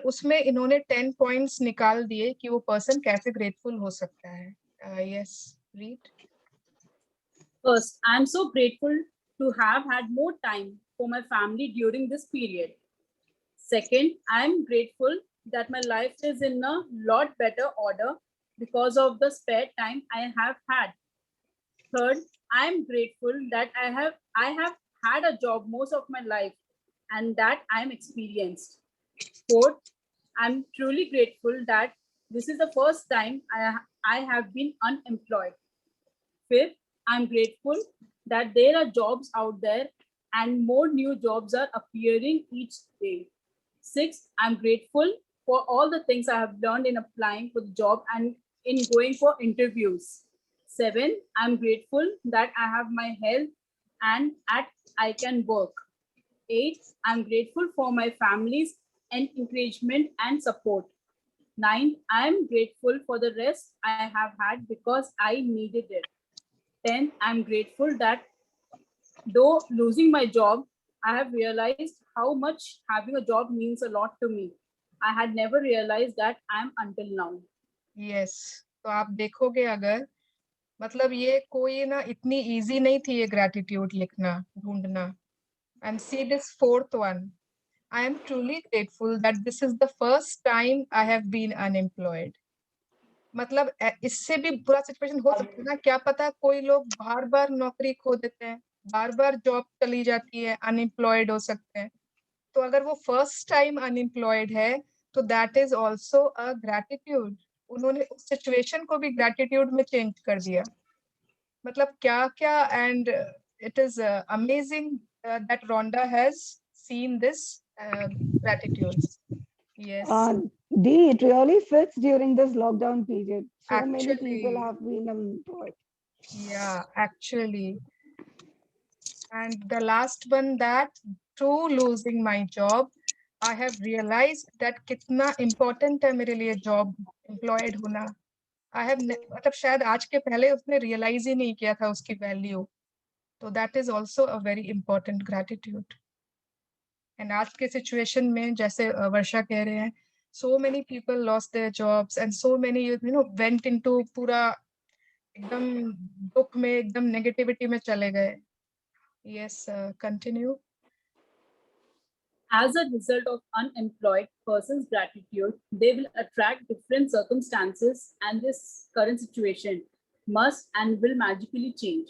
उसमें इन्होंने 10 पॉइंट्स निकाल दिए कि वो पर्सन कैसे ग्रेटफुल हो सकता है। Yes, read. First, I'm so grateful to have had more time for my family during this period. Second, I'm grateful that my life is in a lot better order because of the spare time I have had. Third, I'm grateful that I have had a job most of my life and that I'm experienced. Fourth, I'm truly grateful that this is the first time I have been unemployed. Fifth, I'm grateful that there are jobs out there and more new jobs are appearing each day. Sixth, I'm grateful for all the things I have learned in applying for the job and in going for interviews. Seven, I'm grateful that I have my health and I can work. Eight, I'm grateful for my family's encouragement and support. Nine, I'm grateful for the rest I have had because I needed it. 10, I'm grateful that though losing my job, I have realized how much having a job means a lot to me. I had never realized that I'm until now. Yes, तो आप देखोगे अगर, मतलब ये कोई ना इतनी easy नहीं थी ये ग्रैटिट्यूड लिखना, ढूंढना। And see this fourth one. I am truly grateful that this is the first time I have been unemployed. मतलब इससे भी बुरा सिचुएशन हो सकता है ना, क्या पता कोई लोग बार बार नौकरी खो देते हैं, बार बार जॉब चली जाती है, अनएम्प्लॉयड हो सकते हैं। तो अगर वो फर्स्ट टाइम अनएम्प्लॉयड है तो that is also a gratitude. उन्होंने उस सिचुएशन को भी ग्रैटिट्यूड में चेंज कर दिया। मतलब क्या क्या, and it is amazing that Rhonda has seen this gratitude. Yes. Dee, it really fits during this lockdown period. So Actually, many people have been unemployed. Yeah, actually. And the last one, that through losing my job, I have realized that कितना important है मेरे लिए job employed होना। I have मतलब शायद आज के पहले उसने realize ही नहीं किया था उसकी value। तो that is also a very important gratitude. And आज के situation में जैसे वर्षा कह रहे हैं, so many people lost their jobs and so many went into पूरा एकदम दुख में, एकदम नेगेटिविटी में चले गए। Yes, continue. As a result of unemployed person's gratitude, they will attract different circumstances and this current situation must and will magically change.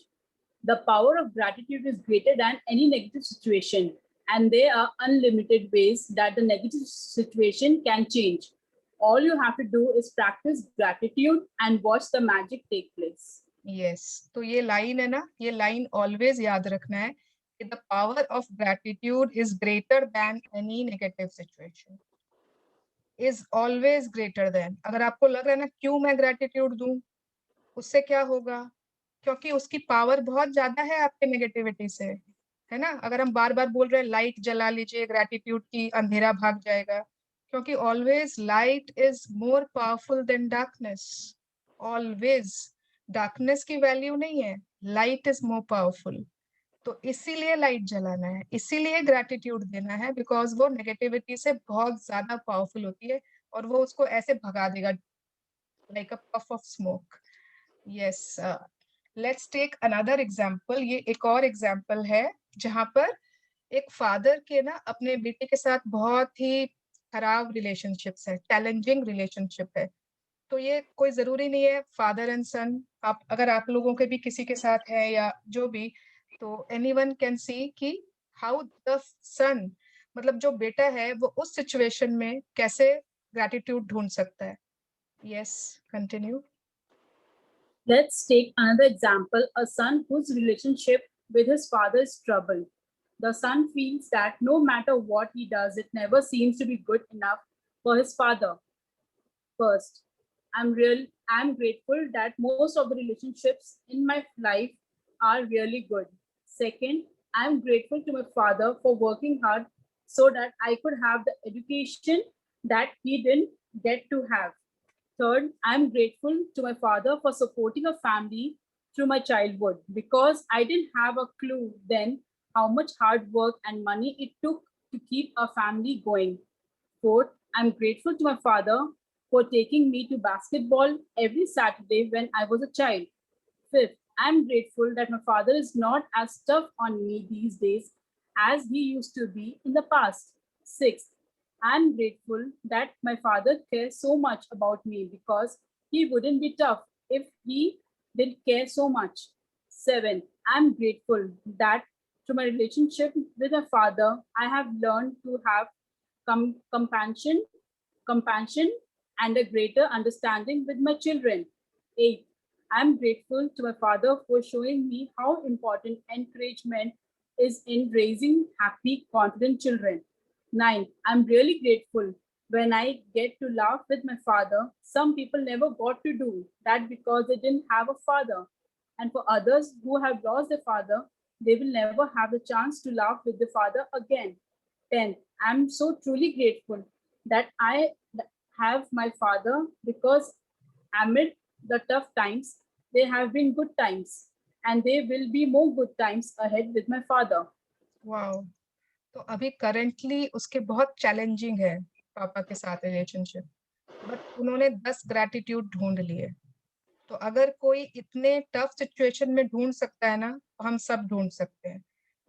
The power of gratitude is greater than any negative situation, and there are unlimited ways that the negative situation can change. All you have to do is practice gratitude and watch the magic take place. Yes, तो ये line है ना, ये line always याद रखना है कि the power of gratitude is greater than any negative situation. Is always greater than. अगर आपको लग रहा है ना क्यों मैं gratitude दूं, उससे क्या होगा, क्योंकि उसकी पावर बहुत ज्यादा है आपके नेगेटिविटी से, है ना। अगर हम बार बार बोल रहे हैं लाइट जला लीजिए ग्रेटिट्यूड की, अंधेरा भाग जाएगा, क्योंकि always light is more powerful than darkness. Always darkness की वैल्यू नहीं है, लाइट इज मोर पावरफुल। तो इसीलिए लाइट जलाना है, इसीलिए ग्रेटिट्यूड देना है, बिकॉज वो नेगेटिविटी से बहुत ज्यादा पावरफुल होती है और वो उसको ऐसे भगा देगा like a puff of smoke. Yes, let's take another example. ये एक और एग्जाम्पल है जहां पर एक फादर के ना अपने बेटे के साथ बहुत ही खराब रिलेशनशिप्स है, चैलेंजिंग रिलेशनशिप है। तो ये कोई जरूरी नहीं है फादर एंड सन, आप अगर आप लोगों के भी किसी के साथ है या जो भी, तो एनीवन कैन सी कि हाउ द सन, मतलब जो बेटा है वो उस सिचुएशन में कैसे ग्रैटिट्यूड ढूंढ सकता है। Yes, continue. Let's take another example, a son whose relationship with his father is troubled. The son feels that no matter what he does, it never seems to be good enough for his father. First, I'm grateful that most of the relationships in my life are really good. Second, I'm grateful to my father for working hard so that I could have the education that he didn't get to have. Third, I'm grateful to my father for supporting a family through my childhood because I didn't have a clue then how much hard work and money it took to keep a family going. Fourth, I'm grateful to my father for taking me to basketball every Saturday when I was a child. Fifth, I'm grateful that my father is not as tough on me these days as he used to be in the past. Sixth, I'm grateful that my father cares so much about me because he wouldn't be tough if he didn't care so much. Seventh, I'm grateful that through my relationship with my father, I have learned to have compassion, and a greater understanding with my children. Eighth, I'm grateful to my father for showing me how important encouragement is in raising happy, confident children. Ninth, I'm really grateful when I get to laugh with my father. Some people never got to do that because they didn't have a father. And for others who have lost their father, they will never have the chance to laugh with the father again. 10th, I'm so truly grateful that I have my father because amid the tough times, there have been good times and there will be more good times ahead with my father. Wow. तो अभी currently उसके बहुत challenging है पापा के साथ relationship, but उन्होंने 10 gratitude ढूंढ लिए। तो अगर कोई इतने टफ सिचुएशन में ढूंढ सकता है ना, तो हम सब ढूंढ सकते हैं।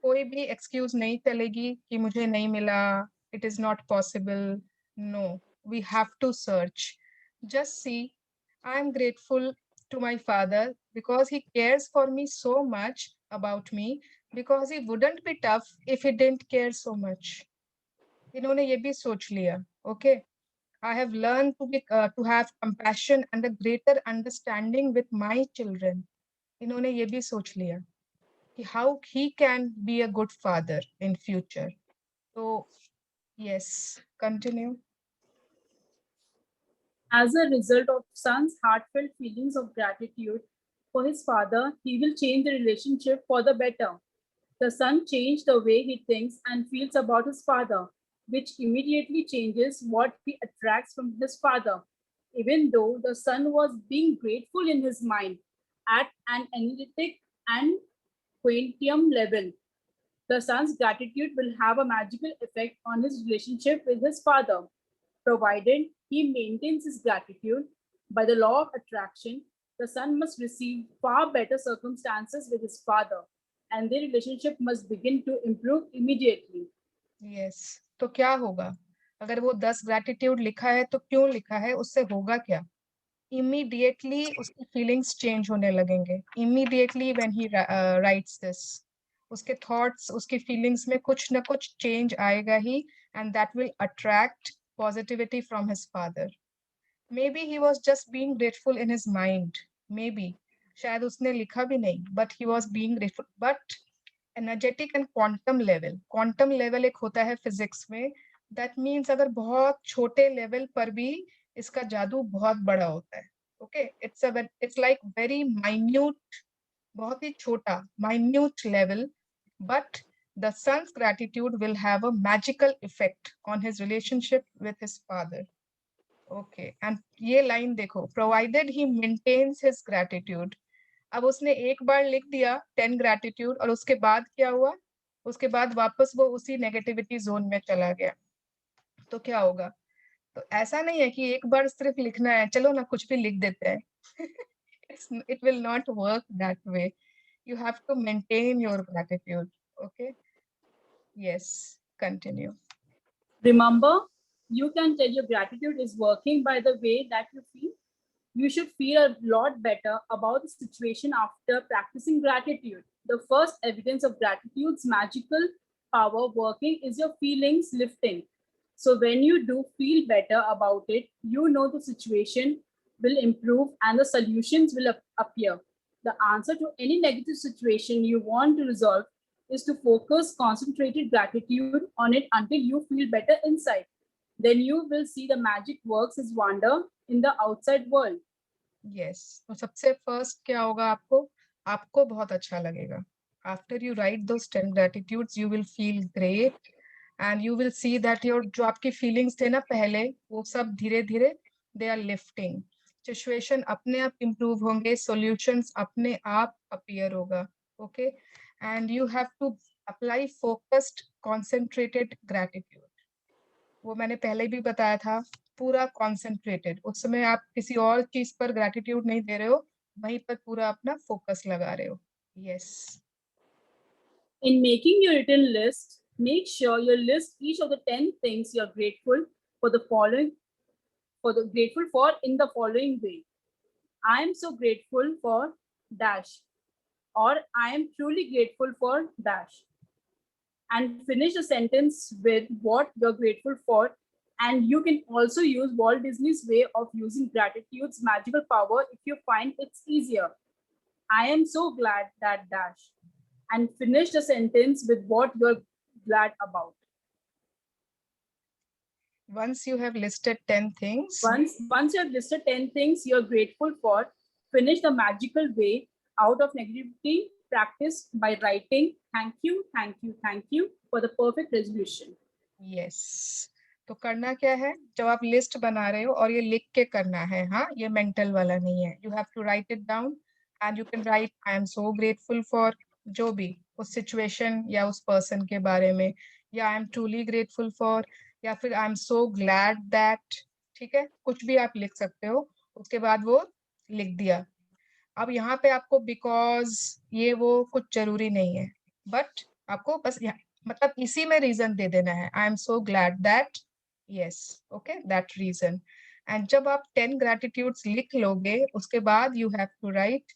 कोई भी एक्सक्यूज नहीं चलेगी कि मुझे नहीं मिला, it is not possible. No, we have to search. Just see, I am grateful to my father because he cares for me so much about me, because he wouldn't be tough if he didn't care so much. इन्होंने ये भी सोच लिया, okay? I have learned to have compassion and a greater understanding with my children. इन्होंने ये भी सोच लिया कि how he can be a good father in future. So yes, continue. As a result of son's heartfelt feelings of gratitude for his father, he will change the relationship for the better. The son changed the way he thinks and feels about his father, which immediately changes what he attracts from his father. Even though the son was being grateful in his mind at an analytic and quantum level, the son's gratitude will have a magical effect on his relationship with his father, provided he maintains his gratitude. By the law of attraction, the son must receive far better circumstances with his father, and their relationship must begin to improve immediately. Yes, तो क्या होगा अगर वो 10 gratitude लिखा है? तो क्यों लिखा है, उससे होगा क्या? इमीडिएटली उसकी फीलिंग्स चेंज होने लगेंगे। Immediately when he writes this, उसके थॉट्स, उसकी फीलिंग्स में कुछ ना कुछ चेंज आएगा ही, and that will attract positivity from his father. Maybe he was just being grateful in his mind. Maybe शायद उसने लिखा भी नहीं, but he was being grateful. But energetic and quantum level, quantum level एक होता है फिजिक्स में, that means अगर बहुत छोटे लेवल पर भी इसका जादू बहुत बड़ा होता है. Okay, it's like very minute बहुत ही छोटा, minute level, but the son's gratitude will have a magical effect on his relationship with his father. Okay, and ये लाइन देखो, provided he maintains his gratitude. अब उसने एक बार लिख दिया 10 gratitude और उसके बाद क्या हुआ, उसके बाद वापस वो उसी नेगेटिविटी जोन में चला गया, तो क्या होगा? तो ऐसा नहीं है कि एक बार सिर्फ लिखना है, चलो ना कुछ भी लिख देते हैं. It will not work that way. You have to maintain your gratitude. Okay. Yes. Continue. Remember, you can tell your gratitude is working by the way that you feel. You should feel a lot better about the situation after practicing gratitude. The first evidence of gratitude's magical power working is your feelings lifting. So when you do feel better about it, you know the situation will improve and the solutions will appear. The answer to any negative situation you want to resolve is to focus concentrated gratitude on it until you feel better inside. Then you will see the magic works its wonder in the outside world. Yes. तो सबसे first क्या होगा आपको? आपको बहुत अच्छा लगेगा. After you write those 10 gratitudes, you will feel great and you will see that your जो आपकी feelings थे ना पहले, वो सब धीरे-धीरे they are lifting. Situation अपने आप improve होंगे, solutions अपने आप appear होगा. Okay. And you have to apply focused, concentrated gratitude. वो मैंने पहले भी बताया था, पूरा concentrated. उस समय आप किसी और चीज पर gratitude नहीं दे रहे हो, वहीं पर पूरा अपना focus लगा रहे हो. Yes. In making your written list, make sure you list each of the 10 things you're grateful for the following, grateful for in the following way. I am so grateful for dash, or I am truly grateful for dash. And finish the sentence with what you're grateful for. And you can also use Walt Disney's way of using gratitude's magical power if you find it's easier. I am so glad that dash. And finish the sentence with what you're glad about. Once you have listed 10 things. Once you have listed 10 things you're grateful for, finish the magical way out of negativity practice by writing thank you, thank you, thank you for the perfect resolution. Yes. तो करना क्या है, जब आप list बना रहे हो और ये लिख के करना है, हाँ, ये मेंटल वाला नहीं है. You have to write it down and you can write I am so grateful for जो भी उस सिचुएशन या उस पर्सन के बारे में, या I am truly grateful for, या फिर I am so glad that. ठीक है, कुछ भी आप लिख सकते हो. उसके बाद वो लिख दिया. अब यहाँ पे आपको बिकॉज ये वो कुछ जरूरी नहीं है, बट आपको बस मतलब इसी में रीजन दे देना है. I am so glad that. Yes. Okay, that reason. And जब आप 10 ग्रैटिट्यूड्स लिख लोगे, उसके बाद you have to write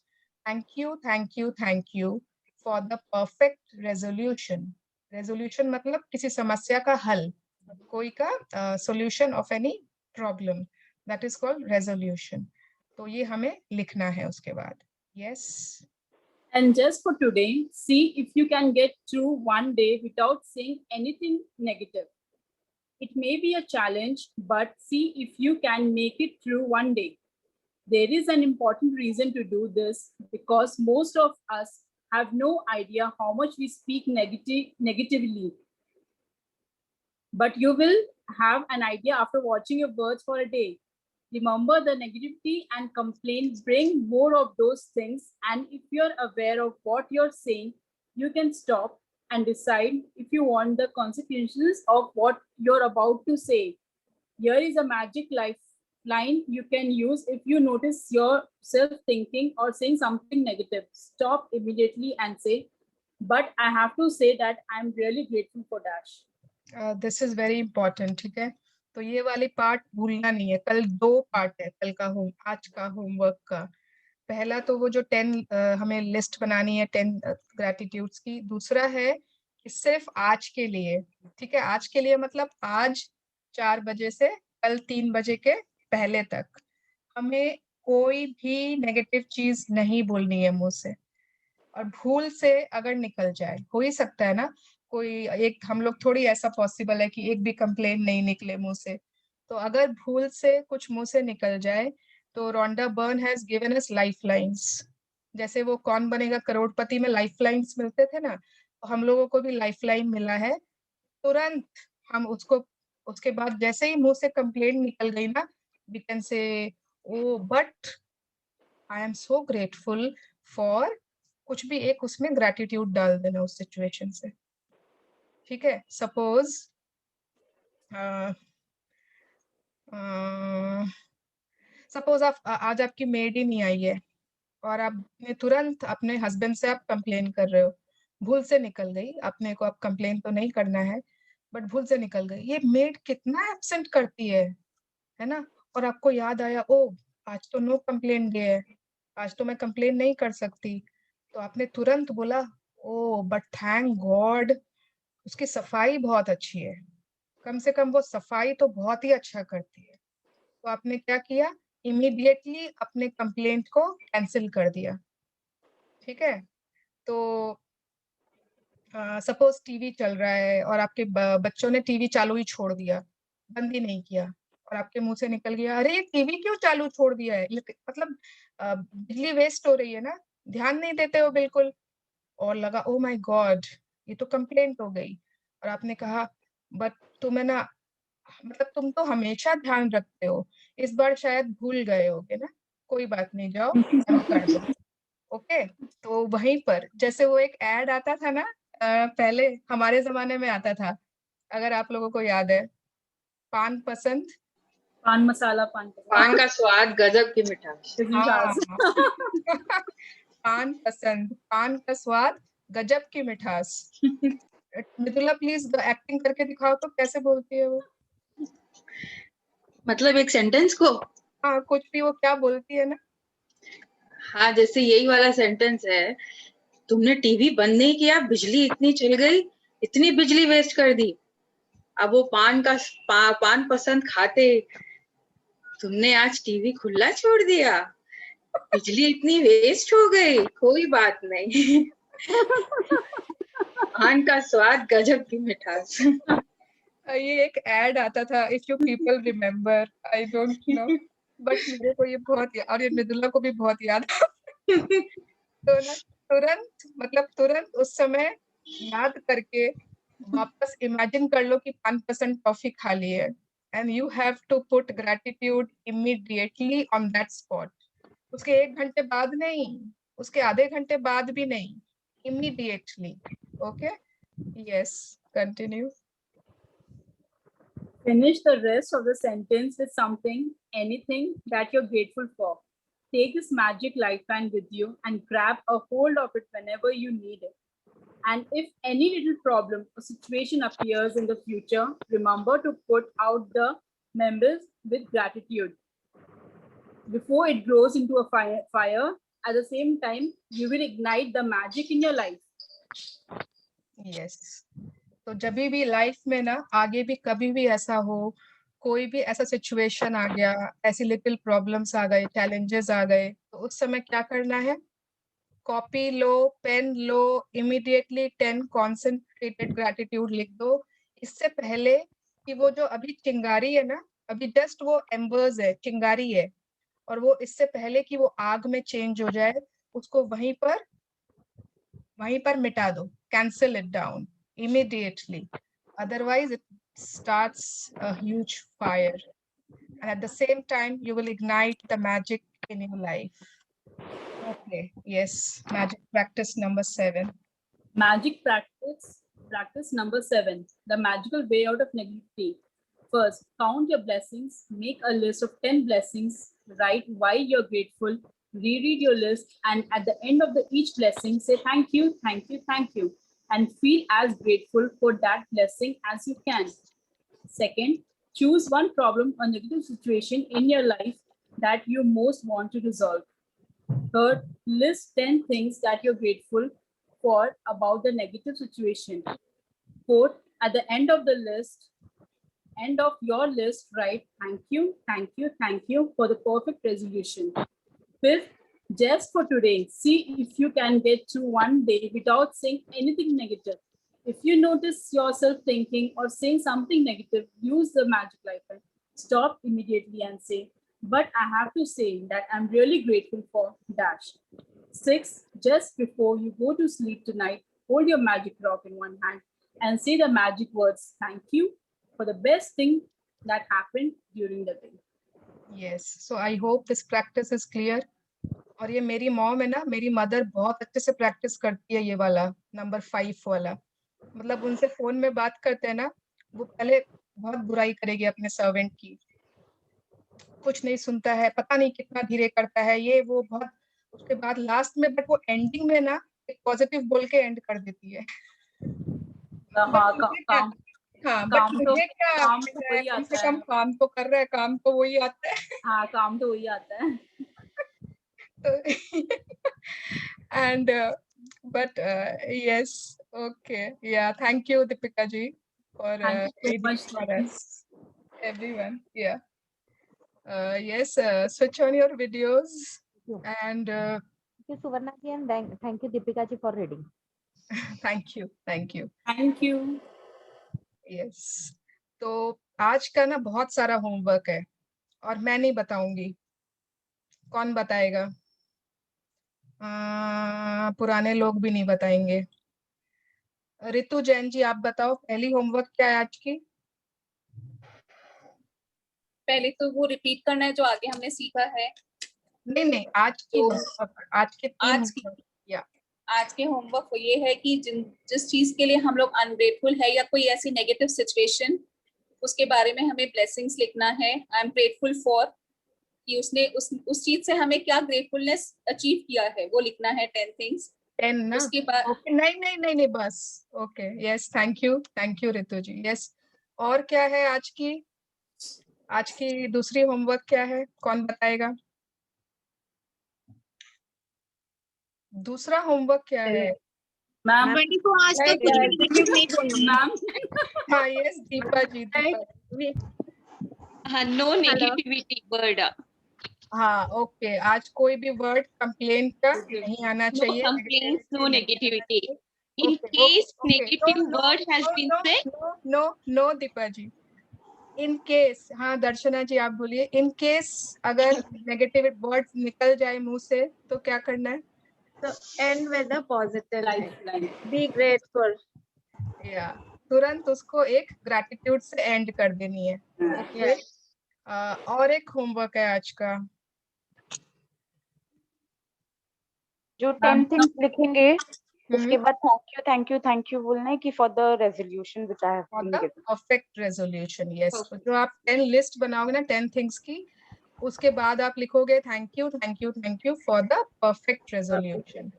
thank you, thank you, thank you for the perfect resolution. Resolution मतलब किसी समस्या का हल, कोई का solution of any problem, that is called resolution. तो ये हमें लिखना है उसके बाद. Yes. And just for today, see if you can get through one day without saying anything negative. It may be a challenge, but see if you can make it through one day. There is an important reason to do this because most of us have no idea how much we speak negatively. But you will have an idea after watching your words for a day. Remember, the negativity and complaints bring more of those things. And if you're aware of what you're saying, you can stop and decide if you want the consequences of what you're about to say. Here is a magic lifeline you can use if you notice yourself thinking or saying something negative. Stop immediately and say, but I have to say that I'm really grateful for dash. This is very important. ठीक है, तो ये वाली part भूलना नहीं है. कल 2 part है, कल का आज का होमवर्क का. पहला तो वो जो 10 हमें लिस्ट बनानी है 10 ग्रैटिट्यूड्स की. दूसरा है कि सिर्फ आज के लिए. ठीक है, आज के लिए मतलब आज 4 बजे से कल 3 बजे के पहले तक हमें कोई भी नेगेटिव चीज नहीं बोलनी है मुंह से. और भूल से अगर निकल जाए, हो ही सकता है ना, कोई एक, हम लोग थोड़ी ऐसा पॉसिबल है कि एक भी कंप्लेन नहीं निकले मुंह से. तो अगर भूल से कुछ मुंह से निकल जाए, तो Rhonda Byrne has given us lifelines. जैसे वो कौन बनेगा करोड़पति में लाइफलाइंस मिलते थे ना, तो हम लोगों को भी लाइफलाइन मिला है। तुरंत हम उसको, उसके बाद जैसे ही मुंह से कंप्लेंट निकल गई ना, we can say oh but I am so grateful for, कुछ भी एक उसमें ग्रैटिट्यूड डाल देना उस सिचुएशन से। ठीक है, सपोज सपोज आप आज आपकी मेड ही नहीं आई है और आपने तुरंत अपने हस्बैंड से आप कंप्लेन कर रहे हो, भूल से निकल गई, अपने को आप कंप्लेन तो नहीं करना है बट भूल से निकल गई। ये मेड कितना एब्सेंट करती है ना। और आपको याद आया, ओ आज तो नो कंप्लेन डे है, आज तो मैं कंप्लेन नहीं कर सकती, तो आपने तुरंत बोला ओ बट थैंक गॉड उसकी सफाई बहुत अच्छी है, कम से कम वो सफाई तो बहुत ही अच्छा करती है। तो आपने क्या किया, इमीडिएटली अपने कंप्लेंट को कैंसिल कर दिया। ठीक है, तो सपोज टीवी चल रहा है और आपके बच्चों ने टीवी चालू ही छोड़ दिया, बंद ही नहीं किया, और आपके मुंह से निकल गया अरे टीवी क्यों चालू छोड़ दिया है, मतलब बिजली वेस्ट हो रही है ना, ध्यान नहीं देते हो बिल्कुल। और लगा ओ माय गॉड ये तो कंप्लेंट हो गई, और आपने कहा बट तुम्हें ना, मतलब तुम तो हमेशा ध्यान रखते हो, इस बार शायद भूल गए होगे ना, कोई बात नहीं, जाओ बंद कर दो। ओके, तो वहीं पर जैसे वो एक एड आता था ना, पहले हमारे जमाने में आता था, अगर आप लोगों को याद है, पान पसंद पान मसाला पान का स्वाद गजब की मिठास। पान पसंद पान का स्वाद गजब की मिठास। मृदुला प्लीज एक्टिंग करके दिखाओ तो कैसे बोलती है वो, मतलब एक सेंटेंस को? हाँ कुछ भी वो क्या बोलती है ना। हाँ जैसे यही वाला सेंटेंस है, तुमने टीवी बंद नहीं किया, बिजली इतनी चल गई, इतनी बिजली वेस्ट कर दी, अब वो पान पसंद खाते, तुमने आज टीवी खुला छोड़ दिया, बिजली इतनी वेस्ट हो गई, कोई बात नहीं, पान का स्वाद गजब की मिठास। ये एक एड आता था, if you people remember, I don't know, but मेरे को ये बहुत, और ये मृदुला को भी बहुत याद। तो ना तुरंत उस समय याद करके वापस इमेजिन कर लो कि 5% टॉफी खा ली है, and you have to put gratitude immediately on that spot. उसके 1 घंटे बाद नहीं, उसके आधे घंटे बाद भी नहीं, immediately. Okay, yes, continue. Finish the rest of the sentence with something, anything that you're grateful for. Take this magic lifeline with you and grab a hold of it whenever you need it. And if any little problem or situation appears in the future, remember to put out the members with gratitude. Before it grows into a fire, at the same time, you will ignite the magic in your life. Yes. तो जब भी life में ना आगे भी कभी भी ऐसा हो, कोई भी ऐसा सिचुएशन आ गया, ऐसी लिटिल प्रॉब्लम्स आ गए, चैलेंजेस आ गए, तो उस समय क्या करना है, कॉपी लो, पेन लो, इमीडिएटली 10 कॉन्सेंट्रेटेड ग्रैटिट्यूड लिख दो। इससे पहले कि वो जो अभी चिंगारी है ना, अभी जस्ट वो एम्बर्स है, चिंगारी है, और वो इससे पहले कि वो आग में चेंज हो जाए, उसको वहीं पर मिटा दो, cancel it down immediately, otherwise it starts a huge fire, and at the same time you will ignite the magic in your life. Okay, yes, magic practice number 7. Magic practice number 7, the magical way out of negativity. First, count your blessings, make a list of 10 blessings, write why you're grateful, reread your list, and at the end of each blessing say thank you, thank you, thank you, and feel as grateful for that blessing as you can. Second, choose one problem or negative situation in your life that you most want to resolve. Third, list 10 things that you're grateful for about the negative situation. Fourth, at the end of your list, write thank you, thank you, thank you for the perfect resolution. Fifth, just for today, see if you can get through one day without saying anything negative. If you notice yourself thinking or saying something negative, use the magic lifeline. Stop immediately and say, but I have to say that I'm really grateful for dash. 6. Just before you go to sleep tonight, hold your magic rock in one hand and say the magic words, thank you for the best thing that happened during the day. Yes, so I hope this practice is clear. और ये मेरी mom है ना, मेरी mother बहुत अच्छे से practice करती है ये वाला नंबर 5 वाला। मतलब उनसे फोन में बात करते हैं ना, वो पहले बहुत बुराई करेगी अपने सर्वेंट की, कुछ नहीं सुनता है, पता नहीं कितना धीरे करता है ये वो बहुत, उसके बाद लास्ट में बट वो एंडिंग में ना एक पॉजिटिव बोल के एंड कर देती है। हाँ बट मुझे क्या, कम से कम काम तो कर रहा है, काम तो वही आता है। हाँ काम तो वही आता है। And but yes, okay, yeah, thank you Deepika ji for much for us, everyone. Yeah, yes, switch on your videos and thank you Suvarna ji and thank you Deepika ji for reading. thank you, thank you, thank you. Yes, तो आज का ना बहुत सारा homework है और मैं नहीं बताऊंगी, कौन बताएगा? पुराने लोग भी नहीं बताएंगे। रितु जैन जी आप बताओ, पहली होमवर्क क्या है आज की? पहले तो वो रिपीट करना है जो आगे हमने सीखा है। नहीं आज की आज के होमवर्क ये है कि जिस चीज के लिए हम लोग अनग्रेटफुल है या कोई ऐसी नेगेटिव सिचुएशन, उसके बारे में हमें ब्लेसिंग्स लिखना है। आई एम ग्रेटफुल फॉर, कि उसने उस चीज से हमें क्या ग्रेटफुलनेस अचीव किया है वो लिखना है। 10 थिंग्स। 10 ना? उसके बाद नहीं बस। Okay, yes, thank you Ritu ji. Yes, और क्या है आज की दूसरी होमवर्क क्या है, कौन बताएगा? दूसरा होमवर्क क्या है? मैम को आज तक कुछ नेगेटिव नहीं बोलना मैम। हाँ यस, दीपा जी। हाँ, नो नेगेटिविटी वर्ड। हाँ ओके, आज कोई भी वर्ड कंप्लेन का नहीं आना चाहिए। No complaints, no negativity. In case negative word has been said. No Deepa ji. In case, हाँ दर्शना जी आप बोलिए। इन केस अगर नेगेटिव वर्ड निकल जाए मुंह से तो क्या करना है? So end with a positive line. Be grateful. या तुरंत उसको एक ग्रैटिट्यूड से एंड कर देनी है। ओके, और एक होमवर्क है आज का, जो 10 थिंग्स लिखेंगे उसके बाद थैंक यू बोलना है कि for the resolution which I have been given, perfect resolution. Yes, जो आप 10 लिस्ट बनाओगे ना 10 थिंग्स की, उसके बाद आप लिखोगे thank you for the perfect resolution.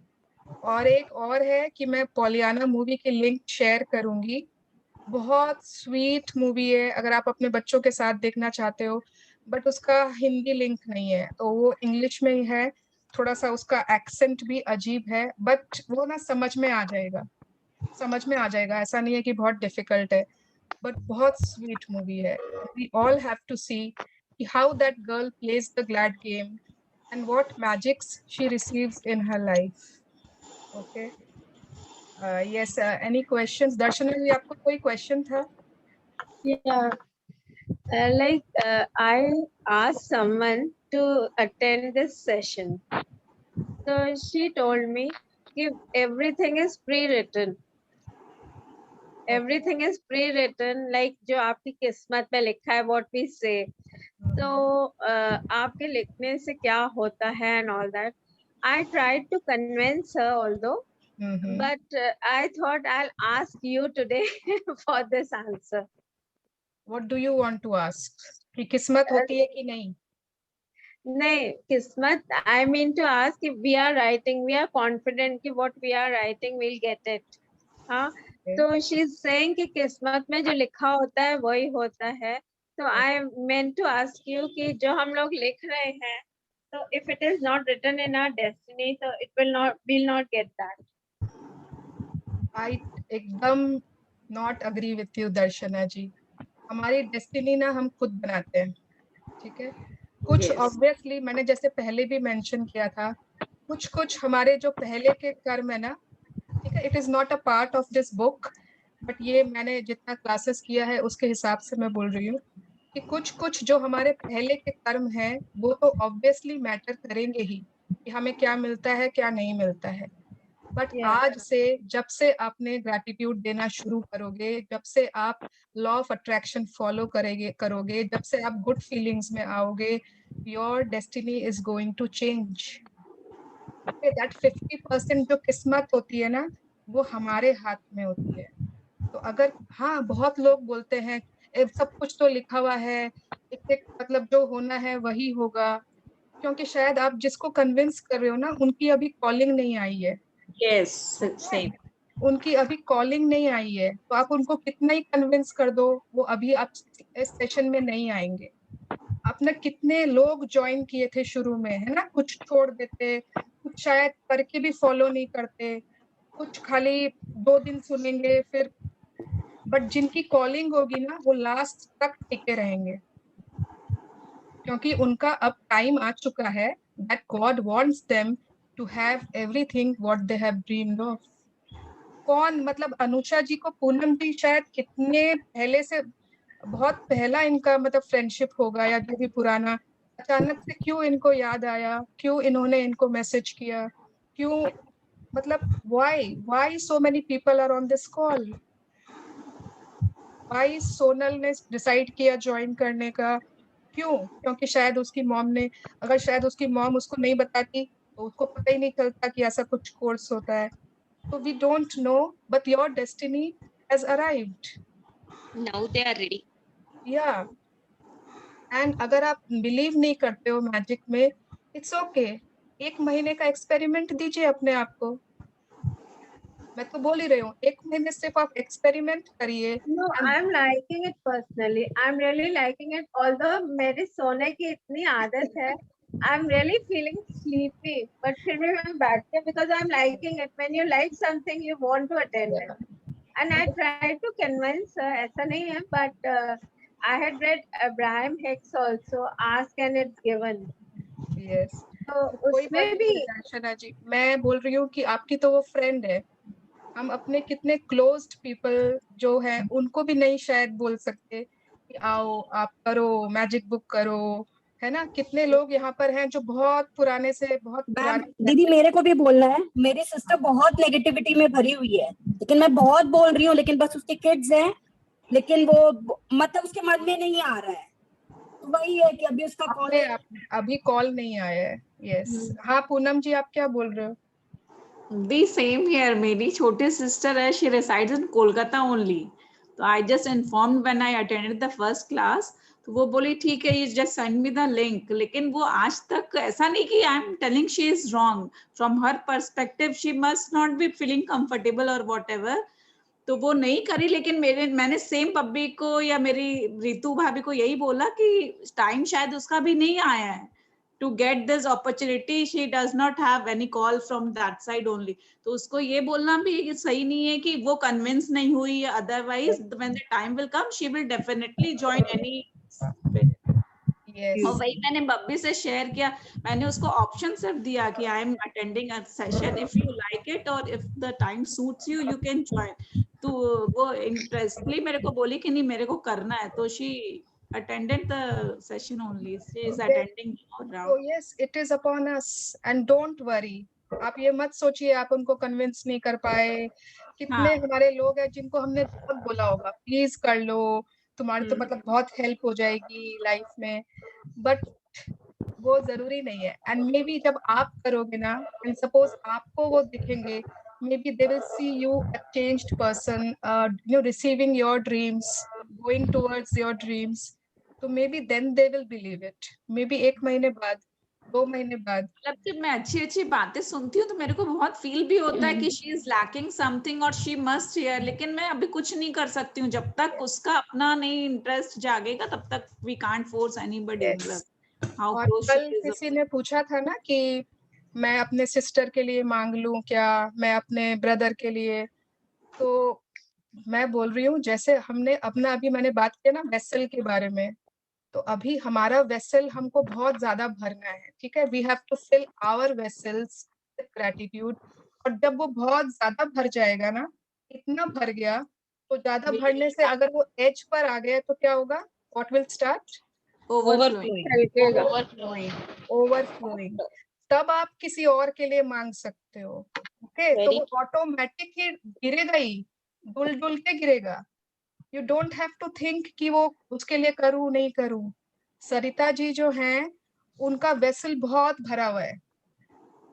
और एक और है कि मैं पॉलियाना मूवी की लिंक शेयर करूंगी, बहुत स्वीट मूवी है, अगर आप अपने बच्चों के साथ देखना चाहते हो, बट उसका हिंदी लिंक नहीं है, तो वो इंग्लिश में ही है, थोड़ा सा उसका एक्सेंट भी अजीब है, बट वो ना समझ में आ जाएगा, ऐसा नहीं है कि बहुत डिफिकल्ट है, बट बहुत स्वीट मूवी है। We all have to see how that girl plays the glad game and what magics she receives in her life. Okay, yes, any questions? Darshana ji, आपको कोई question था? Yeah, I asked someone to attend this session, so she told me कि everything is pre-written. Everything is pre-written, like जो आपकी किस्मत में लिखा है, what we say. So आपके लिखने से क्या होता है and all that. I tried to convince her although. But I thought I'll ask you today for this answer. What do you want to ask? कि किस्मत होती है कि नहीं? नहीं, किस्मत, I mean to ask if we are writing, we are confident कि what we are writing we'll get it. हाँ, तो she's saying कि किस्मत में जो लिखा होता है वही होता है. So I meant to ask you कि जो हम लोग लिख रहे हैं, so if it is not written in our destiny, so we'll not get that. I एकदम not agree with you दर्शना जी। हमारी डेस्टिनी ना हम खुद बनाते हैं, ठीक है? कुछ ऑब्वियसली मैंने जैसे पहले भी मेंशन किया था, कुछ हमारे जो पहले के कर्म है ना, ठीक है, it is not a part of this book, but ये मैंने जितना क्लासेस किया है उसके हिसाब से मैं बोल रही हूँ कि कुछ जो हमारे पहले के कर्म हैं वो तो ऑब्वियसली मैटर करेंगे ही, कि हमें क्या मिलता है क्या नहीं मिलता है। बट आज से जब से आपने ग्रैटिट्यूड देना शुरू करोगे, जब से आप लॉ ऑफ अट्रैक्शन फॉलो करोगे, जब से आप गुड फीलिंग्स में आओगे, your destiny is going to change. That 50% जो किस्मत होती है ना, वो हमारे हाथ में होती है। तो अगर हाँ, बहुत लोग बोलते हैं सब कुछ तो लिखा हुआ है, एक मतलब जो होना है वही होगा, क्योंकि शायद आप जिसको कन्विंस कर रहे हो ना, उनकी अभी कॉलिंग नहीं आई है। Yes, same. उनकी अभी कॉलिंग नहीं आई है, तो आप उनको कितना ही कन्विंस कर दो, वो अभी आप इस सेशन में नहीं आएंगे। आपने कितने लोग ज्वाइन किए थे शुरू में, है ना, कुछ छोड़ देते, कुछ शायद करके भी फॉलो नहीं करते, कुछ खाली 2 दिन सुनेंगे फिर, बट जिनकी कॉलिंग होगी ना, वो लास्ट तक टिके रहेंगे, क्योंकि उनका अब टाइम आ चुका है that God wants them to have everything what they have dreamed of. कौन, मतलब अनुषा जी को पूनम जी शायद कितने पहले से, बहुत पहला इनका मतलब फ्रेंडशिप होगा या जो भी पुराना, अचानक से क्यों इनको याद आया, क्यों इन्होंने इनको मैसेज किया, क्यों, मतलब why so many people are on this call? why Sonal ने डिसाइड किया ज्वाइन करने का, क्यों? क्योंकि शायद उसकी मॉम ने, अगर शायद उसकी मॉम उसको नहीं बताती तो उसको पता ही नहीं चलता कि ऐसा कुछ कोर्स होता है। तो we don't know, but your destiny has arrived, now they are ready. Yeah and अगर आप बिलीव नहीं करते हो मैजिक में, इट्स ओके, 1 महीने का एक्सपेरिमेंट दीजिए अपने आप को। मैं तो बोल ही रही हूँ, 1 महीने सिर्फ आप एक्सपेरिमेंट करिए। No, I'm liking it personally. I'm really liking it. Although मेरे सोने की इतनी आदत है, I'm really feeling sleepy. But फिर भी मैं बैठती हूँ because I'm liking it. When you like something, you want to attend it. And I tried to convince her. ऐसा नहीं है, but I had read Abraham Hicks also. Ask and it's given. Yes. तो कोई बात उसमें भी नहीं दर्शना जी, मैं बोल रही हूँ कि आपकी तो वो फ्रेंड है, हम अपने कितने क्लोज्ड पीपल जो हैं उनको भी नहीं शायद बोल सकते कि आओ आप करो, मैजिक बुक करो, है ना। कितने लोग यहाँ पर हैं जो बहुत पुराने से बहुत पुराने। दीदी मेरे को भी बोलना है, मेरी सिस्टर बहुत नेगेटिविटी में भरी हुई है, लेकिन मैं बहुत बोल रही हूँ, लेकिन बस उसके किड्स हैं, लेकिन वो मतलब उसके मन में नहीं आ रहा है। तो वही है कि अभी उसका कॉल, अभी कॉल नहीं आया है। यस हाँ पूनम जी, आप क्या बोल रहे हो? The same here. मेरी छोटी sister है, she resides in Kolkata only. तो I just informed when I attended the first class. तो वो बोली ठीक है, you just send me the link. लेकिन वो आज तक ऐसा नहीं कि I am telling she is wrong. From her perspective, she must not be feeling comfortable or whatever. तो वो नहीं करी, लेकिन मैंने सेम पब्बी को या मेरी रितु भाभी को यही बोला कि टाइम शायद उसका भी नहीं आया है to get this opportunity. She does not have any call from that side only. तो उसको ये बोलना भी सही नहीं है कि वो convince नहीं हुई, otherwise when the time will come she will definitely join any. Yes. और वही मैंने बब्बी से शेयर किया, मैंने उसको ऑप्शन सिर्फ दिया कि I am attending a session, if you like it or if the time suits you, you can join. तो वो इंटरेस्टली मेरे को बोली कि नहीं मेरे को करना है, तो she attended the session only. She is attending now. So yes, it is upon us and don't worry. आप ये मत सोचिए आप उनको कन्विंस नहीं कर पाए। कितने हमारे लोग हैं जिनको हमने बहुत बोला होगा प्लीज कर लो, तुम्हारी तो मतलब बहुत हेल्प हो जाएगी लाइफ में, बट वो जरूरी नहीं है। एंड मे बी जब आप करोगे ना, एंड सपोज आपको वो दिखेंगे, maybe they will see you a changed person, receiving your dreams, going towards your dreams, so maybe then they will believe it. Maybe 1 महीने बाद, 2 महीने बाद। मतलब जब मैं अच्छी बातें सुनती हूँ तो मेरे को बहुत फील भी होता है कि she is lacking something और she must hear, लेकिन मैं अभी कुछ नहीं कर सकती हूँ जब तक उसका अपना नहीं इंटरेस्ट जागेगा, तब तक we can't force anybody. और कल किसी ने पूछा था ना कि मैं अपने सिस्टर के लिए मांग लूं क्या, मैं अपने ब्रदर के लिए, तो मैं बोल रही हूँ जैसे हमने अपना अभी मैंने बात किया ना वेसल के बारे में, तो अभी हमारा वेसल हमको बहुत ज्यादा भरना है, ठीक है। We have to fill our vessels with gratitude, और जब वो बहुत ज्यादा भर जाएगा ना, इतना भर गया, तो ज्यादा भरने से अगर वो एज पर आ गया तो क्या होगा? What will start? Overflowing. Overflowing. तब आप किसी और के लिए मांग सकते हो। ओके, तो वो ऑटोमेटिक ही गिरेगा ही, डुल डुल के गिरेगा। You don't have to think कि वो उसके लिए करूं नहीं करूं। सरिता जी जो हैं, उनका वेसल बहुत भरा हुआ है,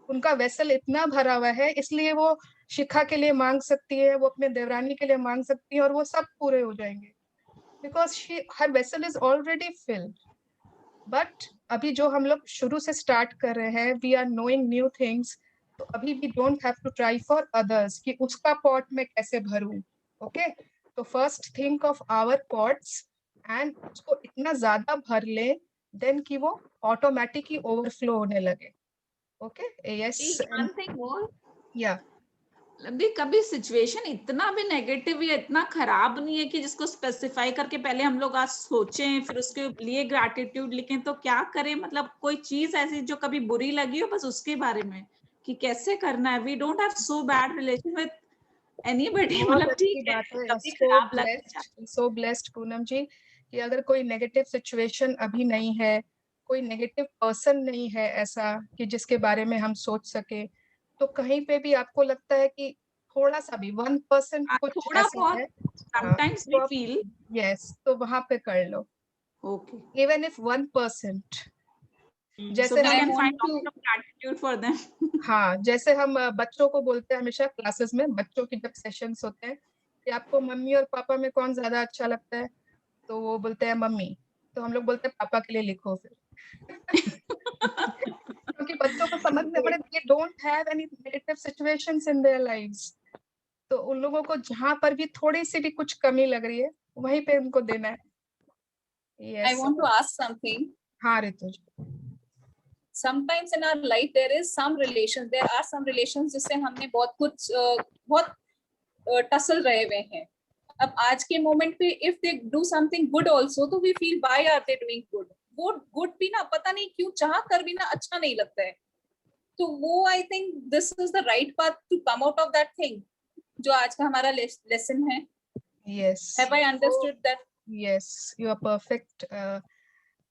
उनका वेसल इतना भरा हुआ है, इसलिए वो शिखा के लिए मांग सकती है, वो अपने देवरानी के लिए मांग सकती है, और वो सब पूरे हो जाएंगे, because her vessel is already field. But अभी जो हम लोग शुरू से स्टार्ट कर रहे हैं, we are knowing new things, तो अभी we don't have to try for others कि उसका पॉट में कैसे भरूं। ओके, तो first think of our pots and उसको इतना ज्यादा भर ले देन कि वो ऑटोमेटिक ही ओवरफ्लो होने लगे। Okay, yes, one thing more. या कभी सिचुएशन इतना भी नेगेटिव या इतना खराब नहीं है कि जिसको स्पेसिफाई करके पहले हम लोग आज सोचें, फिर उसके लिए ग्रैटिट्यूड लिखें, तो क्या करें? मतलब कोई चीज ऐसी जो कभी बुरी लगी हो, बस उसके बारे में कि कैसे करना है। We don't have so bad relation with anybody. मतलब ठीक है, कभी खराब लगे। सो ब्लेस्ड पूनम जी कि अगर कोई नेगेटिव सिचुएशन अभी नहीं है, कोई नेगेटिव पर्सन नहीं है ऐसा कि जिसके बारे में हम सोच सके, तो कहीं पे भी आपको लगता है कि थोड़ा सा भी 1% कुछ थोड़ा ऐसा बहुत है, sometimes we feel, यस, तो वहां पे कर लो। ओके, इवन इफ 1%, जैसे so we हम can find out some gratitude for them. हाँ, जैसे हम बच्चों को बोलते हैं हमेशा क्लासेस में, बच्चों की जब सेशंस होते हैं कि आपको मम्मी और पापा में कौन ज्यादा अच्छा लगता है, तो वो बोलते हैं मम्मी, तो हम लोग बोलते हैं पापा के लिए लिखो फिर। क्योंकि बच्चों को समझ में पड़े, they don't have any negative situations in their lives, तो उन लोगों को जहां पर भी थोड़ी सी भी कुछ कमी लग रही है वहीं पे उनको देना है। I want to ask something. हाँ Ritu, Sometimes in our life there are some relations जिससे हमने बहुत टसल रहे हुए हैं। अब आज के मोमेंट पे if they do something good also, तो we feel why are they doing good? वो गुड भी ना पता नहीं क्यों चाह कर भी ना अच्छा नहीं लगता है। तो वो I think this is the right path to come out of that thing, जो आज का हमारा लेसन है। yes, Have I understood that? yes, you are perfect।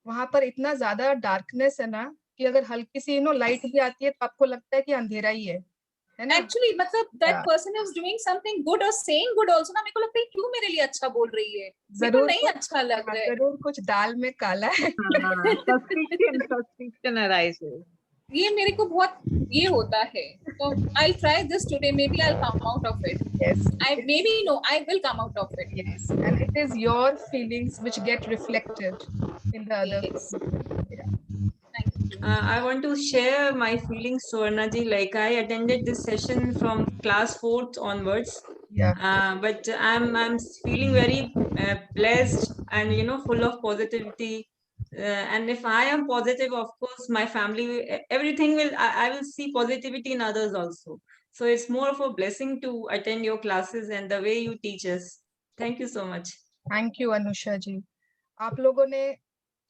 वहां पर इतना ज्यादा डार्कनेस है ना कि अगर हल्की सी लाइट भी आती है तो आपको लगता है कि अंधेरा ही है ना। Actually, मतलब that person is doing something good or saying good also ना, मेरे को लगता है क्यों मेरे लिए अच्छा बोल रही है, मेरे को नहीं अच्छा लग रहा है। जरूर कुछ दाल में काला है। Suspicion arises. ये मेरे को बहुत ये होता है। तो I'll try this today, maybe I'll come out of it. Yes. I will come out of it. Yes, and it is your feelings which get reflected in the other. Yes. Yeah. I want to share my feelings, Swarna ji. Like I attended this session from class 4th onwards. Yeah. But I'm feeling very blessed and full of positivity. And if I am positive, of course, my family, everything I will see positivity in others also. So it's more of a blessing to attend your classes and the way you teach us. Thank you so much. Thank you, Anusha ji. आप लोगों ने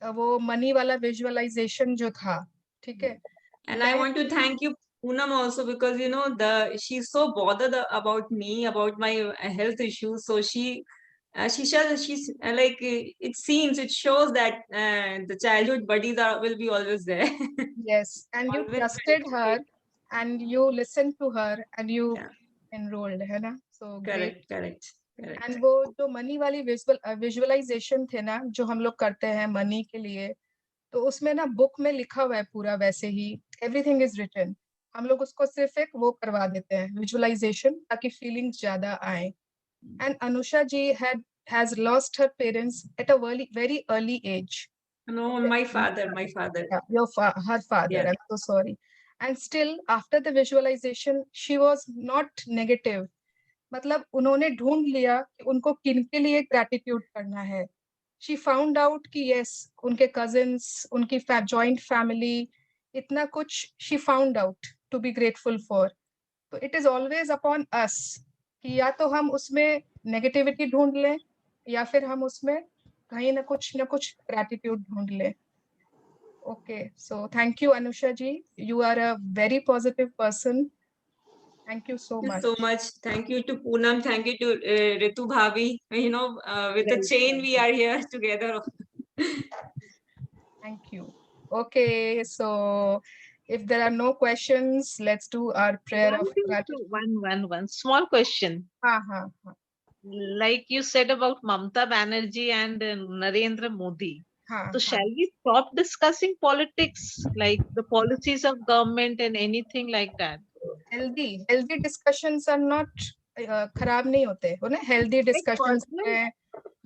वो money वाला visualisation जो था, ठीक है। And I want to thank you, Poonam, also, because she's so bothered about me, about my health issues. So she's like, it shows that the childhood buddies will be always there. Yes, and you trusted her, and you listened to her, and you enrolled, है ना? So correct. And वो जो money वाली visualisation थे ना, जो हम लोग करते हैं मनी के लिए, तो उसमें ना बुक में लिखा हुआ है पूरा वैसे ही, एवरीथिंग इज रिटन। हम लोग उसको सिर्फ एक वो करवा देते हैं विजुअलाइजेशन, ताकि फीलिंग्स ज्यादा आए। And Anusha ji has lost her parents at a very early age. No, my father. Yeah, her father. Yeah. I'm so sorry. And still, after the visualization, she was not negative. मतलब उन्होंने ढूंढ लिया कि उनको किनके लिए ग्रैटिट्यूड करना है। शी फाउंड आउट कि यस, उनके कजिन्स, उनकी जॉइंट फैमिली, इतना कुछ she found out to be grateful for. तो it is always upon us कि या तो हम उसमें नेगेटिविटी ढूंढ लें, या फिर हम उसमें कहीं ना कुछ ग्रैटिट्यूड ढूंढ लें। Okay, so thank you Anusha ji, you are a very positive person. Thank you so much. Thank you to Poonam. Thank you to Ritu Bhavi. With the chain we are here together. Thank you. Okay, so if there are no questions, let's do our prayer of gratitude. One small question. Like you said about Mamata Banerjee and Narendra Modi. So shall we stop discussing politics, like the policies of government and anything like that? Healthy discussions are not खराब नहीं होते, हो ना? Healthy discussions हैं,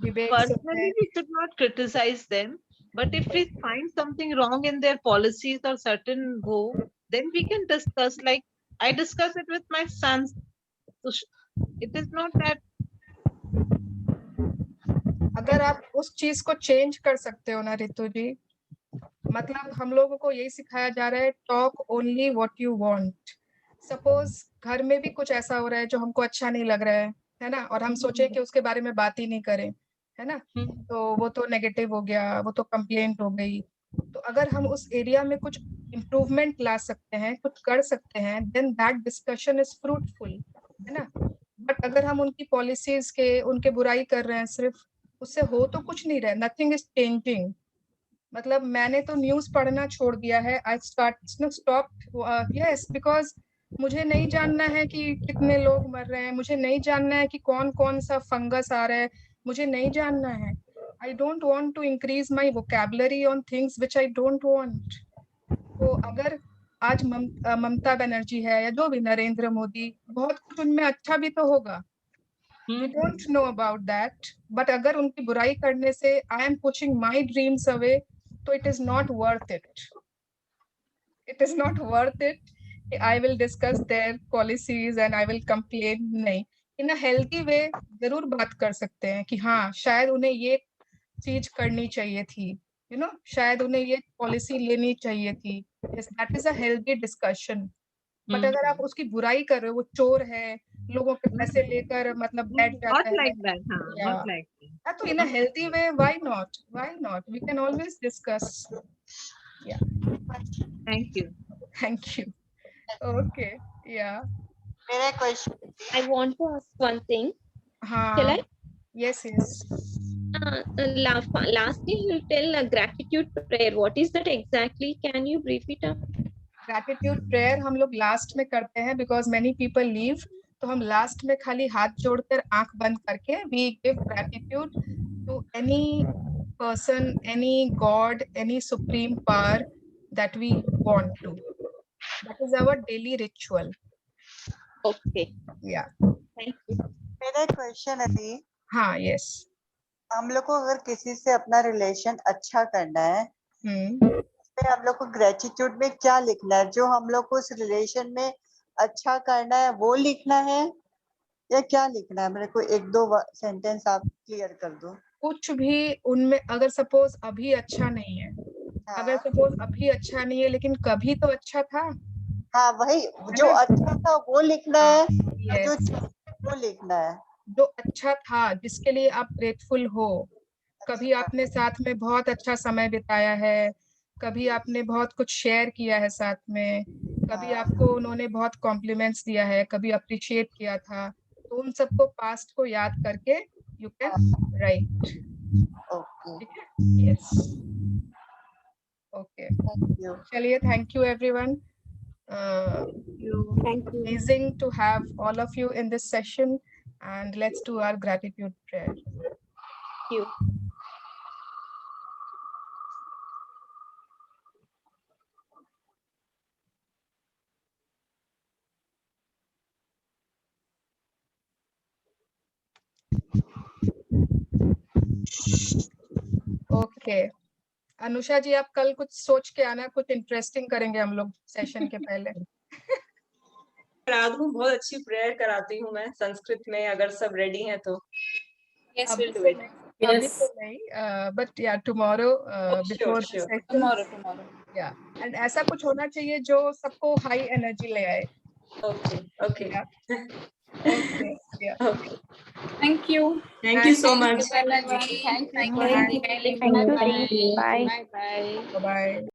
debates Personally, we should not criticize them. But if we find something wrong in their policies or certain go, then we can discuss. Like I discuss it with my sons. So it is not that. अगर आप उस चीज को change कर सकते हो ना रितु जी, मतलब हम लोगों को यही सिखाया जा रहा है, talk only what you want. Suppose घर में भी कुछ ऐसा हो रहा है जो हमको अच्छा नहीं लग रहा है ना, और हम सोचे कि उसके बारे में बात ही नहीं करें, है ना, तो वो तो नेगेटिव हो गया, वो तो कंप्लेंट हो गई. तो अगर हम उस एरिया में कुछ इम्प्रूवमेंट ला सकते हैं, कुछ कर सकते हैं, then that discussion is fruitful, है ना. बट अगर हम उनकी पॉलिसीज के उनके बुराई कर रहे हैं सिर्फ, उससे हो तो कुछ नहीं रहा. Nothing is changing. मतलब मैंने तो न्यूज पढ़ना छोड़ दिया है. आई स्टॉप यस, बिकॉज मुझे नहीं जानना है कि कितने लोग मर रहे हैं, मुझे नहीं जानना है कि कौन कौन सा फंगस आ रहा है, मुझे नहीं जानना है. I don't want to increase my vocabulary on things which I don't want. तो अगर आज ममता बनर्जी है या जो भी, नरेंद्र मोदी, बहुत कुछ उनमें अच्छा भी तो होगा. We don't know about that. But अगर उनकी बुराई करने से I am pushing my dreams away, तो it is not worth it. It is not worth it. I will discuss their policies and I will complain. नहीं, in a healthy way जरूर बात कर सकते हैं कि हाँ शायद उन्हें ये चीज करनी चाहिए थी, you know, शायद उन्हें ये पॉलिसी लेनी चाहिए थी. Yes, that is a healthy discussion. But अगर आप उसकी बुराई कर रहे हो, वो चोर है, लोगों के पैसे लेकर मतलब बैठ जाता है, Like that, not like that. तो in a healthy way, why not? We can always discuss. Yeah. Thank you. Okay. Yeah. मेरा question. I want to ask one thing. Shall I? Yes. Lastly, you tell a gratitude prayer. What is that exactly? Can you brief it up? Gratitude prayer हम लोग last में करते हैं because many people leave. तो हम last में खाली हाथ जोड़कर आंख बंद करके we give gratitude to any person, any God, any supreme power that we want to. That is our daily ritual. Okay. Yeah. Thank you. मेरा क्वेश्चन है दी. हाँ, yes. हम लोग को अगर किसी से अपना रिलेशन अच्छा करना है, तो हम लोग को ग्रेटिट्यूड में क्या लिखना है? जो हम लोग को उस रिलेशन में अच्छा करना है वो लिखना है या क्या लिखना है? मेरे को एक दो सेंटेंस आप क्लियर कर दो. कुछ भी उनमें, अगर सपोज अभी अच्छा नहीं है, अगर सपोज अभी अच्छा नहीं है लेकिन कभी तो अच्छा था. हाँ, वही जो अच्छा था वो लिखना है. Yes. जो वो लिखना है जो अच्छा था, जिसके लिए आप ग्रेटफुल हो. कभी आपने साथ में बहुत अच्छा समय बिताया है, कभी आपने बहुत कुछ शेयर किया है साथ में, कभी आपको उन्होंने बहुत कॉम्प्लीमेंट्स दिया है, कभी अप्रिशिएट किया था, तो उन सबको पास्ट को याद करके you can write. Yes. Okay, चलिए, thank you everyone. Amazing to have all of you in this session, and let's do our gratitude prayer. Thank you. Okay, Anusha ji, आप कल कुछ सोच के आना, कुछ इंटरेस्टिंग करेंगे हम लोग सेशन के पहले. रात को बहुत अच्छी प्रेयर कराती हूँ मैं संस्कृत में, अगर सब रेडी हैं तो. Yes, we'll do it. Yes. But yeah, tomorrow before the session. Tomorrow. Yeah, and ऐसा कुछ होना चाहिए जो सबको हाई एनर्जी ले आए. Okay. Yeah. Okay. Yeah. Okay. Thank you. Thank you so much. Thank you. Thank you. Bye. Bye.